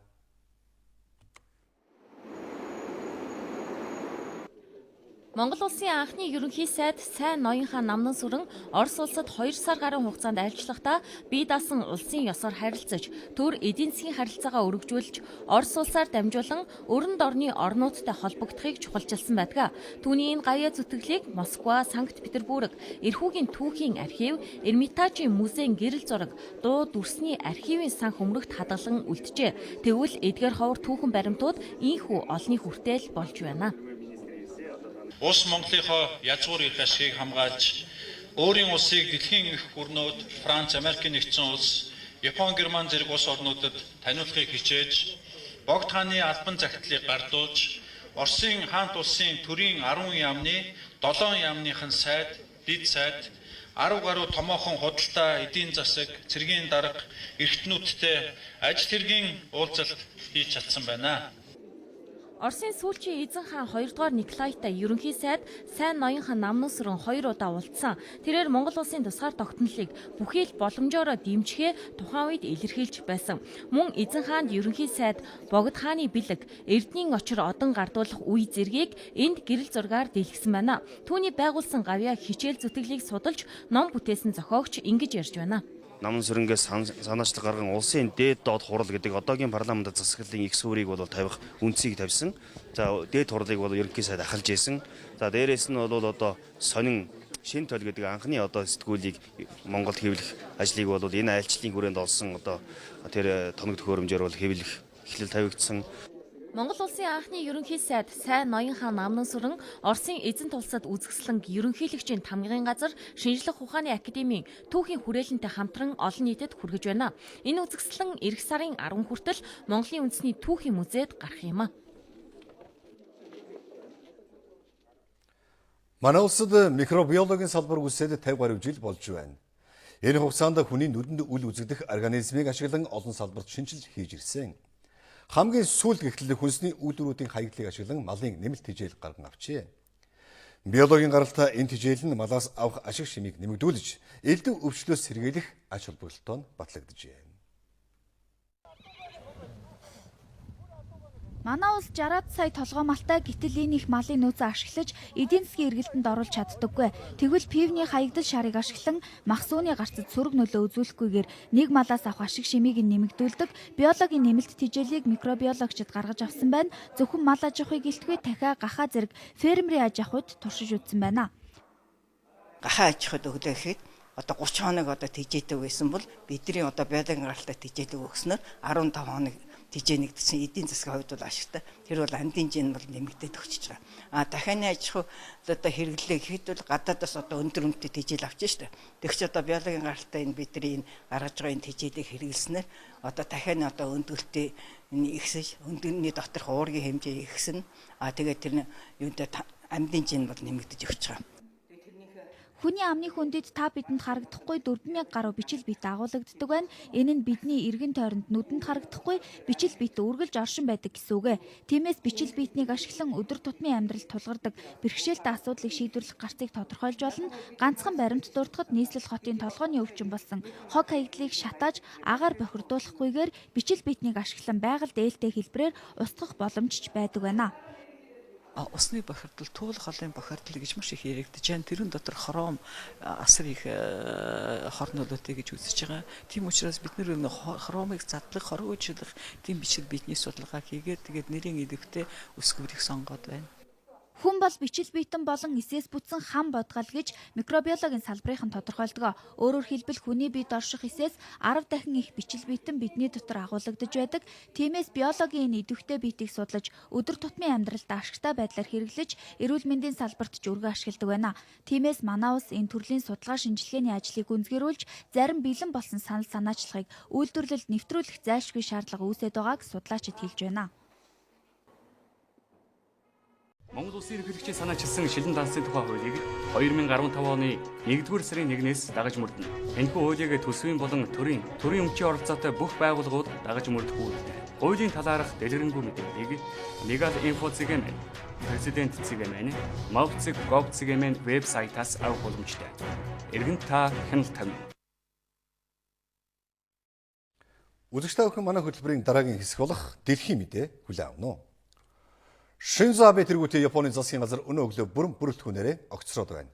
Монгол Улсын анхны ерөнхий сайд Сайн Ноёнхан Намнан сүрэн Орос улсад 2 сар гаруй хугацаанд айлчлахдаа бие даасан улсын ёсоор харилцаж, төр эдийн засгийн харилцаагаа өргөжүүлж, Орос улсаар дамжуулан өрөнд орны орнуудтай холбогдохыг чухалчилсан байдаг. Түүний энэ гаяа зүтгэлийг Москва, Санкт-Петербург, Эрхүүгийн түүхийн архив, Эрмитажийн музейн гэрэл зураг, дуу дүрсний архивын сан хөмрөгт хадгалан үлджээ. Тэгвэл эдгээр ховор түүхэн баримтууд ийхүү олны хүртэл болж байна. Улс Монголынхоо язгуур эрх ашигыг хамгаалж, өөрийн улсыг дэлхийн их гүрнүүд, Франц, Америкийн нэгдсэн улс, Япон, Герман зэрэг улс орнуудад таниулахыг хичээж, богд хааны албан загтлыг гардуулж, Оросын хаант улсын төрийн 10 яамны 7 яамныхын сайд, дэд сайд, 10 гаруй томоохон худалдаа, эдийн засаг, цэргийн дарга, эрхтнүүдтэй ажил хэргийн уулзалт хийж чадсан байна. Оросын сүүлчийн эзэн хаан 2 дугаар Николайтай ерөнхий сайд Сайн Ноёнхан Намнан сүрэн 2 удаа уулзсан. Тэрээр Монгол улсын тусгаар тогтнолыг бүхий л боломжоор дэмжихээ тухайн үед илэрхийлж байсан. Мөн эзэн хаанд ерөнхий сайд богд хааны бэлэг, эрдэнийн очир одон гардуулах үе зэргийг энд гэрэл зургаар дэлгэсэн байна. Түүний байгуулсан гавьяа хичээл зүтгэлийг судалж ном бүтээсэн зохиогч ингэж ярьж байна. Намнан сүрэнгээс санаачлаг гарган улсын дээд доод хурал гэдэг одоогийн парламент засаглалын их сүрийг бол тавих үндсийг тавьсан. За дээд хурлыг бол ерөнхий сайд ахалж ийсэн. За дээрээс нь бол одоо сонин шин тойл гэдэг анхны одоо сэтгүүлийг Монголд хэвлэх ажлыг бол энэ айлчлалын хүрээнд олсон одоо тэр тоног төхөөрөмжөөр бол хэвлэх эхлэл тавигдсан. Монгол улсын анхны ерөнхий сайд Сайн Ноёнхан Намнан сүрэн Оросын эзэнт улсад үзэсгэлэн ерөнхийлөгчийн тамгын газар шинжлэх ухааны академийн түүхийн хүрээлэнтэй хамтран олон нийтэд хүргэж байна. Энэ үзэсгэлэн эх сарын 10 хүртэл Монголын үндэсний түүхийн музейд гарах юм а. Манай улсад микробиологийн салбар үүсээд 50 гаруй жил болж байна. Энэ хугацаанд хүний нүдэнд үл үзэгдэх организмыг ашиглан олон салбарт шинжилэл хийж ирсэн. Хамгийн сүүлд гэхэл хүнсний үйлдвэрүүдийн хаягдлыг ашиглан малын нэмэлт тэжээл гарган авчээ. Биологийн гаралтай энэ тэжээл нь малаас авах ашиг шимийг нэмэгдүүлж, элдв өвчлөөс сэргийлэх ач холбогдолтой батлагджээ. Манай улс 60 сая толгой малтай гэтэл энэ их малын нөөцөө ашиглаж эдийн засгийн эргэлтэнд оруулж чаддаггүй. Тэгвэл пивний хаягдал шарыг ашиглан мах сууны гарцад сөрөг нөлөө үзүүлэхгүйгээр нэг малаас авах ашиг шимийг нэмэгдүүлдэг биологийн нэмэлт тэжээлийг микробиологчид гаргаж авсан байна. Зөвхөн мал аж ахуйг гэлтгүй дахиа гахаа зэрэг фермерийн аж ахуйд туршиж үзсэн байна. Гахаа аж ахуйд өглөө гэхэд одоо 30 хоног тэжээдэг байсан бол бидний биологийн гаралтай тэжээдэг өгснөөр 15 хоног тэжээ нэгдсэн эдийн засгийн хувьд бол ашигтай. Тэр бол андын жин бол нэмэгдээд өгч байгаа. Дахианы аж ахуй хэрэглээ гэхэд бол гадаадаас өндөр үнэтэй тэжээл авч штэ. Тэгч биологийн гаралтай энэ бидний гаргаж байгаа энэ тэжээлийг хэрэглэснээр дахианы өндөлтөө ихсэж өндөрний доторх уургийн хэмжээ ихсэн. Тэгээд тэр юунтай андын жин бол нэмэгдэж өгч байгаа. Хүний амны хүндэд та бидэнд харагдахгүй 4000 гаруй бичил бит агуулгаддаг байна. Энэ нь бидний эргэн тойронд нүдэнд харагдахгүй бичил бит үргэлж оршин байдаг гэсэн үг. Тиймээс бичил битнийг ашиглан өдөр тутмын амьдралд тулгардаг бэрхшээлтэй асуудлыг шийдвэрлэх гарцыг тодорхойлж болно. Ганцхан баримт дурдахад нийслэл хотын толгойн өвчин болсон хог хаягдлыг шатааж агаар бохирдуулахгүйгээр бичил битнийг ашиглан байгаль дээлтэй хэлбэрээр устгах боломж ч байдаг байна. Усны бохирдол, туул холын бохирдол гэж маш их яригдж байна. Тэрэн дотор хром асар их хор нөлөөтэй гэж үзэж байгаа. Тийм учраас бид нэр хромыг задлах, хоригжуулах тийм бичил битний судалгаа хийгээд тэгээд нэрийн идэвхтэй өсгөврийг сонгоод байна. Хүн бол бичил битэн болон эсээс бүтсэн хам бодгал гэж микробиологийн салбарын тодорхойлдог. Өөрөөр хэлбэл хүний биед орших эсээс 10 дахин их бичил битэн бидний дотор агуулгадж байдаг. Тиймээс биологийн идэвхтэй биетийг судлаж өдөр тутмын амьдралд ашигтай байдлаар хэрэглэж эрүүл мэндийн салбарт ч өргөн ашигладаг байна. Тиймээс манай улс энэ төрлийн судалгаа шинжилгээний ажлыг гүнзгийрүүлж зарим бэлэн болсон санал санаачлагыг үйлдвэрлэлд нэвтрүүлэх зайлшгүй шаардлага үүсэж байгааг судлаачид хэлж байна. Монгол Улсын ерөнхийлөгчийн санаачилсан шилэн дансны тухай хуулийг 2015 оны 1-р сарын 1-ээс дагаж мөрдөнө. Энэхүү хуулийг төсвийн болон төрийн өмчийн оролцоотой бүх байгууллагууд дагаж мөрдөх үүрэгтэй. Хуулийн талаарх дэлгэрэнгүй мэдээллийг Legal Info цэгийн Президент цэгийн Mavcig.gov цэгийн вебсайтаас авах боломжтой. Иргэн та хяналт тавина. Үзэгчтэй бүхэн манай хөтөлбөрийн дараагийн хэсэг болох дэлхийн мэдээ хүлээн авна уу? Шинзо Абе тэргүүтээ Японы засгийн газар өнөө өглөө бүрэн бүрэлдэхүүнээрээ огцроод байна.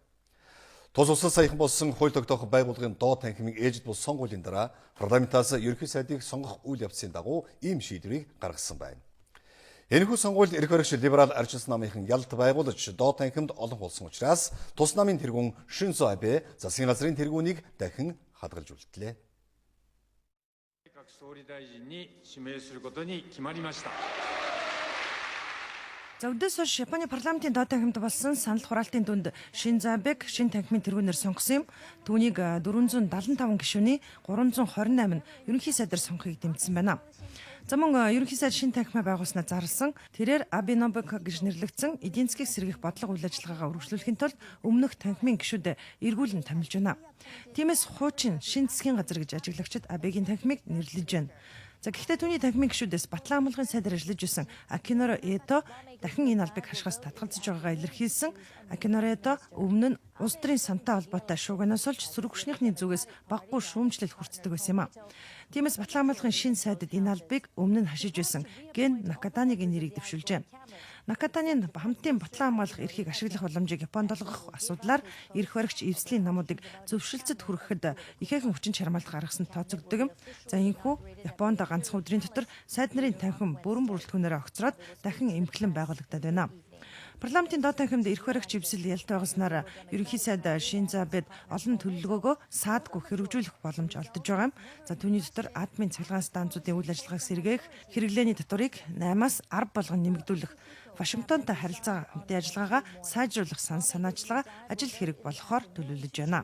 Тус улсад саяхан болсон хууль тогтоох байгууллагын доод танхимын ээлжид бус сонгуулийн дараа парламентаас ерөнхий сайдыг сонгох үйл явцын дагуу ийм шийдвэрийг гаргасан байна. Энэхүү сонгуульд эрх баригч либерал арчилсан намынхан ялт байгуулагч доод танхимд олон болсон учраас тус намын тэргүүн Шинзо Абе засгийн газрын тэргүүнийг дахин хадгалж үлдлээ. За өдөөс хойш Японы парламентын доод танхимд болсон санал хураалтын дүнд Шинзо Абег шинэ танхимын тэргүүнээр сонгосон юм. Түүнийг 475 гишүүний 328 нь ерөнхий сайдаар сонгохыг дэмжсэн байна. За мөн ерөнхий сайд шинэ танхимаа байгуулснаа зарласан. Тэрээр Абенобек гэж нэрлэгдсэн эдийн засгийг сэргийлэх бодлого үйл ажиллагаагаа үргэлжлүүлэхийн тулд өмнөх танхимын гишүүд эргүүлэн томилж байна. Тиймээс хуучин шинэ засгийн газар гэж ажиглагчид Абегийн танхимыг нэрлэж байна. За гэхдээ түүний танхимын гишүүдээс Батлан амгалгын сайдаар ажиллаж байсан Акиноро Эдо дахин энэ албыг хашгирахаас татгалзаж байгаагаа илэрхийлсэн. Акиноро Эдо өмнө нь улс төрийн сантай холбоотой шуугианаас олж сөрөг хүчнийхний зүгээс баггүй шүүмжлэл хүртдэг байсан юм а. Тиймээс Батлан амгалгын шинэ сайдад энэ албыг өмнө нь хашиж байсан Ген Накатанигийн нэрийг дэвшүүлжээ. Накатанийн хамтын Батлан хамгаалах эрхийг ашиглах боломжийг Японд олгох асуудлаар эрх баригч эвслийн намуудыг зөвшөлтсөд хүрэхэд ихээхэн хүчин чармаалт гаргасан тооцогддог юм. За энэхүү Японд ганцхан өдрийн дотор сайд нарын танхим бүрэн бүрэлдэхүүнээр огцроод дахин эмхлэн байгуулагдаад байна. Парламентын доод танхимд эрх баригч эвсэл ялт байгаснаар ерөнхий сайд Шинзо Абед олон төлөвлөгөөгөө саадгүй хэрэгжүүлэх боломж олдож байгаа юм. За түүний дотор атомын цахилгаан станцуудын үйл ажиллагааг сэргээх, хэрэглээний татварыг 8-аас 10 болгон нэмэгдүүлэх, Вашингтонтой харилцаа хамтын ажиллагаагаа сайжруулах санаачлага ажил хэрэг болохоор төлөвлөж байна.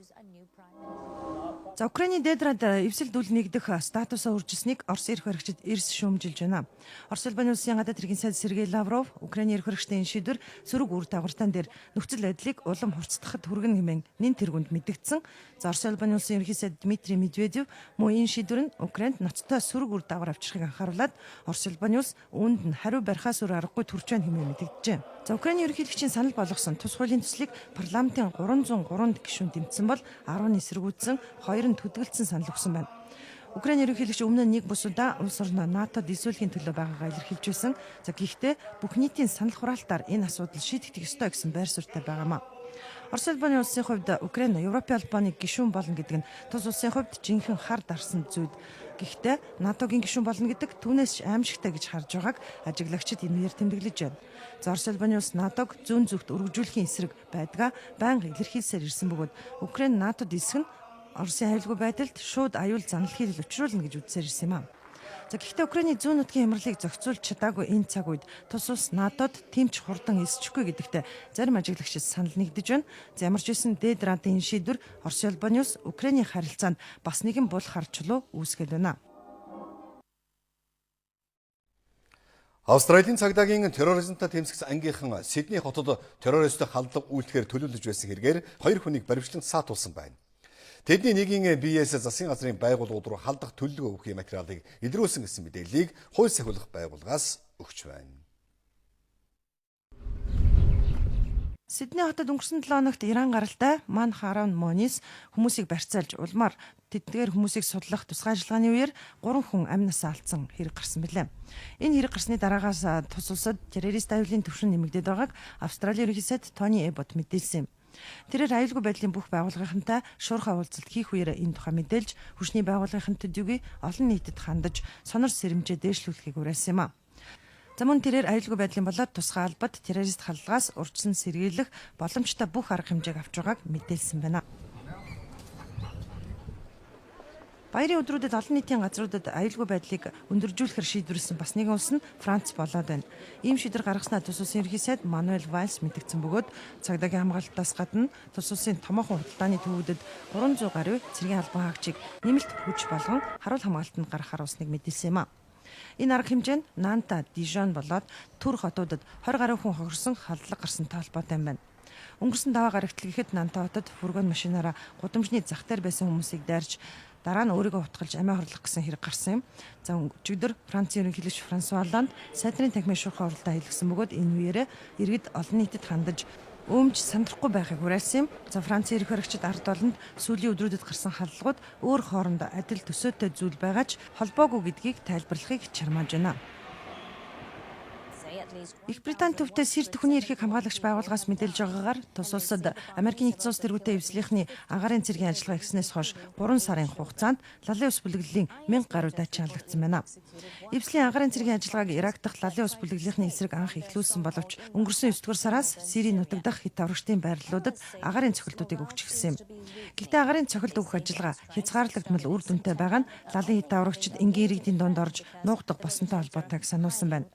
За Украины дээдрад эвсэл дүүл нэгдэх статусаа үржилсэнийг Орос эрх баригчид эрс шүүмжилж байна. Орос улбаны улсын гадаад хэргийн сайд Сергей Лавров Украины эрх баригчдын шийдвэр сөрөг үр дагавартан дээр нөхцөл байдлыг улам хурцдахад хүргэн хэмээн нэн тэргүнд мэдгдсэн. За Орос улбаны улсын ерөнхий сайд Дмитрий Медведев мөн энэ шийдвэр нь Украинд ноцтой сөрөг үр дагавар авчрахыг анхааруулад Орос улбаны улс үүнд нь хариу барихаас өөр аргагүй төрж байна хэмээн мэдэгджээ. За Украины ерөнхийлөгчийн санал болгосон тус хуулийн төслийг парламентын 303 гишүүн дэмжсэн бол 10 эсэргүүцсэн 2 нь төдөлдсөн санал өгсөн байна. Украины ерөнхийлөгч өмнө нэг бус удаа улс орноо НАТОд дисүүлэхийн төлөө байгаагаа илэрхийлж байсан. За гэхдээ бүх нийтийн санал хураалтаар энэ асуудал шийдэгдэх ёстой гэсэн байр суурьтай байгаамаа. Орос улбаны улсын хувьд Украин Европын албаны гишүүн болно гэдэг нь тус улсын хувьд жинхэнэ хар дарсан зүйл. Гэхдээ НАТОгийн гишүүн болно гэдэг түүнээс аимшигтай гэж харж байгааг ажиглагчид энэгээр тэмдэглэж байна. За Орос улбаны улс НАТОг зүүн зүгт өргөжүүлэхийн эсрэг байдгаа байнга илэрхийлсээр ирсэн бөгөөд Украин НАТОд эсэх нь Оросын аюулгүй байдалд шууд аюул занал хийлэл учруулна гэж үзсээр ирсэн юм аа. За гэхдээ Украины зүүн нутгийн хямралыг зохицуулж чадаагүй энэ цаг үед тус улс НАТОд тэмч хурдан эсчихгүй гэдэгтээ зарим ажиглагчид санал нэгдэж байна. За ямар ч байсан дээд рангийн шийдвэр Орос улбаны улс Украиний харилцаанд бас нэгэн бул харчлуу үүсгэж байна. Австралийн цагдаагийн терроризмтай тэмцэх ангийнхан Сидней хотод террористтэй халдлага үйлдэхээр төлөвлөж байсан хэрэгээр 2 хүнийг баривчлан саатуулсан байна. Тэдний нэгийн биеэс засгийн газрын байгууллагууд руу халдах төлөлгөө өгөх материалыг илрүүлсэн гэсэн мэдээллийг хууль сахиулах байгууллагаас өгч байна. Сидней хотод өнгөрсөн 7 хоногт Иран гаралтай Ман Харон Монис хүмүүсийг барьцаалж улмаар тэдгээр хүмүүсийг судлах тусгай ажиллагааны үеэр 3 хүн амь насаа алдсан хэрэг гарсан билээ. Энэ хэрэг гарсны дараагаас тус улсад террорист аюулын түвшин нэмэгдээд байгааг Австралийн ерөнхий сайд Тони Эббот мэдээлсэн юм. Тэрээр аюулгүй байдлын бүх байгууллагынхантай шуурхай уулзалт хийх үеэр энэ тухай мэдээлж хүчний байгууллагын төдийгүй олон нийтэд хандаж сонор сэрэмжээ дээшлүүлэхийг уриалсан юм а. За мөн тэрээр аюулгүй байдлын болоод тусгай албад террорист халдлагаас урьдчилан сэргийлэх боломжтой бүх арга хэмжээг авч байгааг мэдээлсэн байна. Баярын өдрүүдэд олон нийтийн газруудад аюулгүй байдлыг өндөржүүлэхээр шийдвэрлсэн бас нэгэн улс нь Франц болоод байна. Ийм шийдвэр гаргаснаа тус улсын ерөнхий сайд Мануэль Вальс мэдгдсэн бөгөөд цагдаагийн хамгаалтаас гадна тус улсын томоохон худалдааны төвүүдэд 300 гаруй цэргийн албан хаагчийг нэмэлт хүч болгон харуул хамгаалтанд гаргахаар усныг мэдээлсэн юм а. Энэ арга хэмжээ нь Нанта, Дижон болоод Түр хотуудад 20 гаруй хүн хохирсон халдлага гарсантай холбоотой юм байна. Өнгөрсөн даваа гарагтал гэхэд Нанта хотод фургон машинаараа гудамжны зах дээр байсан хүмүүсийг дайрч дараа нь өөрийгөө утгалж амиа хорлох гэсэн хэрэг гарсан юм. За өчигдөр Францын ерөнхийлөгч Франсуа Олланд сайдрын танхимын шуурхай уралдаан хэлгэсэн бөгөөд энэ үеэрээ иргэд олон нийтэд хандаж өмч сандрахгүй байхыг уриалсан юм. За Францын эрх баригчид ард олонд сүүлийн өдрүүдэд гарсан халдлагууд өөр хоорондоо адил төсөөтэй зүйл байгаач холбоогүй гэдгийг тайлбарлахыг чармааж байна. Их Британи төвтэй Сирт хүний эрхийг хамгаалагч байгууллагаас мэдээлж байгаагаар тус улсад Америкийн нэгдсэн улс тэргүүтэй эвслийнхний агаарын цэргийн ажиллагаа эхснээс хойш 3 сарын хугацаанд лалын ус бүлэглэлийн 1000 гаруй дайчин алдагдсан байна. Эвслийн агаарын цэргийн ажиллагааг Ирак дахь лалын ус бүлэглэлийн эсрэг анх эхлүүлсэн боловч өнгөрсөн 9 дугаар сараас Сирийн нутаг дахь хэт аврагчдын байрлалуудад агаарын цохилтуудыг өгч эхэлсэн юм. Гэхдээ агаарын цохилт өгөх ажиллагаа хязгаарлагдмал үр дүнтэй байгаа нь лалын хэт аврагчид энгийн иргэдийн донд орж нуугдах болсонтой холбоотойг сануулсан байна.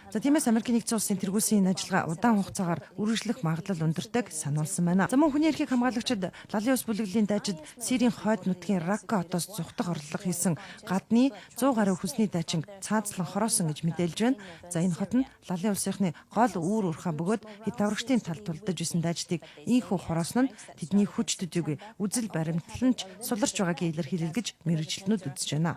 За тиймээс Америкийн нэгдсэн улсын тэргүүсийн энэ ажиллагаа удаан хугацаагаар үргэлжлэх магадлал өндөртэйг сануулсан байна. За мөн хүний эрхийг хамгаалагчид лалын ус бүлэглэлийн дайчид Сирийн хойд нутгийн Ракка хотоос зүхтах орлого хийсэн гадны 100 гаруй хүсний дайчин цаазлан хороосон гэж мэдээлж байна. За энэ хот нь лалын улсынхны гол үүр урхаа бөгөөд хэт аврагчдын талд тулдаж исэн дайчдыг инхүү хороосон нь тэдний хүч төдийгүй үзэл баримтланч суларч байгаагийн илэрхийлэл гэж мэргэжилтнүүд үзэж байна.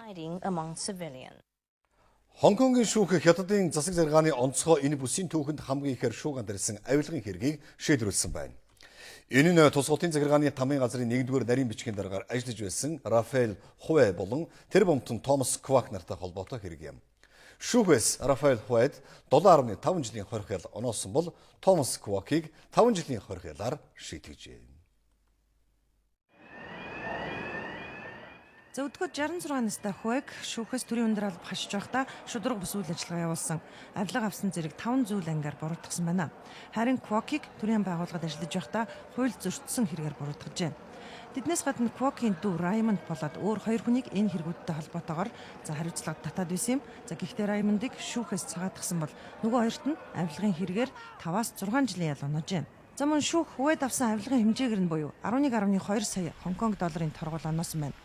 Хонконгийн шүүх хятадын засаг заргааны онцгой энэ бүсийн түүхэнд хамгийн ихээр шууган дарсан авилгын хэргийг шийдвэрлсэн байна. Энэ нь тус хотын захиргааны тамгын газрын 1-р нарийн бичгийн дараагаар ажиллаж байсан Рафаэл Хуэ болон тэр бомтон Томас Квак нартай холбоотой хэрэг юм. Шүүхээс Рафаэл Хуэд 7.5 жилийн хорих ял оноосон бол Томас Квакийг 5 жилийн хорих ялаар шийтгэжээ. За өдгөө 66 настай Хуэг шүүхээс төрийн өндөр алба хашиж байхдаа шудраг бус үйл ажиллагаа явуулсан. Авилга авсан зэрэг 5 зүйл ангиар буруутгасан байна. Харин Квокийг төрийн байгууллагад ажиллаж байхдаа хууль зөрчсөн хэрэгээр буруутгажээ. Тэднээс гадна Квокийн дүү Раймонд болоод өөр 2 хүнийг энэ хэрэгүүдтэй холбоотойгоор хариуцлага татаад байсан юм. За гэхдээ Раймондыг шүүхээс цагаатгсан бол нөгөө хоёрт нь авилгын хэрэгээр 5-6 жилийн ял оноожээ. За мөн шүүх хувьд авсан авилгын хэмжээгээр нь буюу 11.2 сая Хонконг долларын торгуул оноосон байна.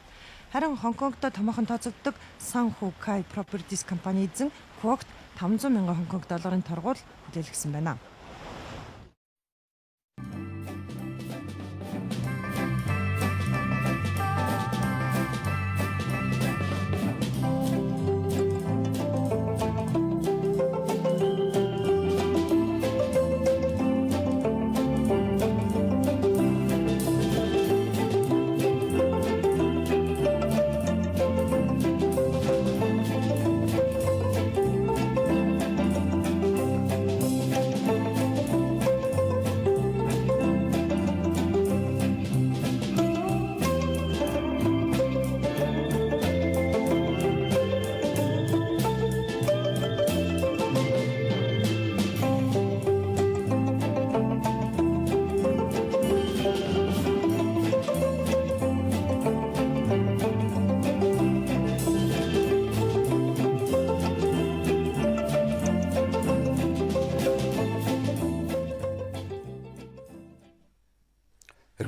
Харин Хонконгтой томоохон тооцогддог Sanhu Kai Properties компани эзэн Kwok 500 мянган Хонконг долларын торгуул хүлээлгэсэн байна.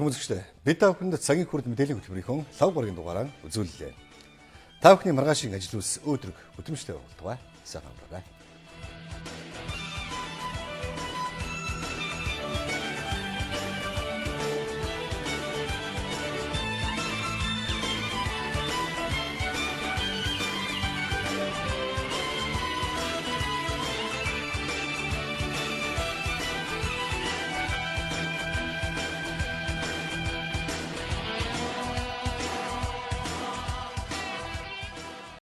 Хүмүүстчтэй бид та бүхэнд цагийн хүрд мэдээллийн хөтөлбөрийн лав боргийн дугаараа үзүүллээ. Та бүхний маргаашийн ажил үйлс өдрөг хөтөмжтэй болтугай. Сайхан амраарай.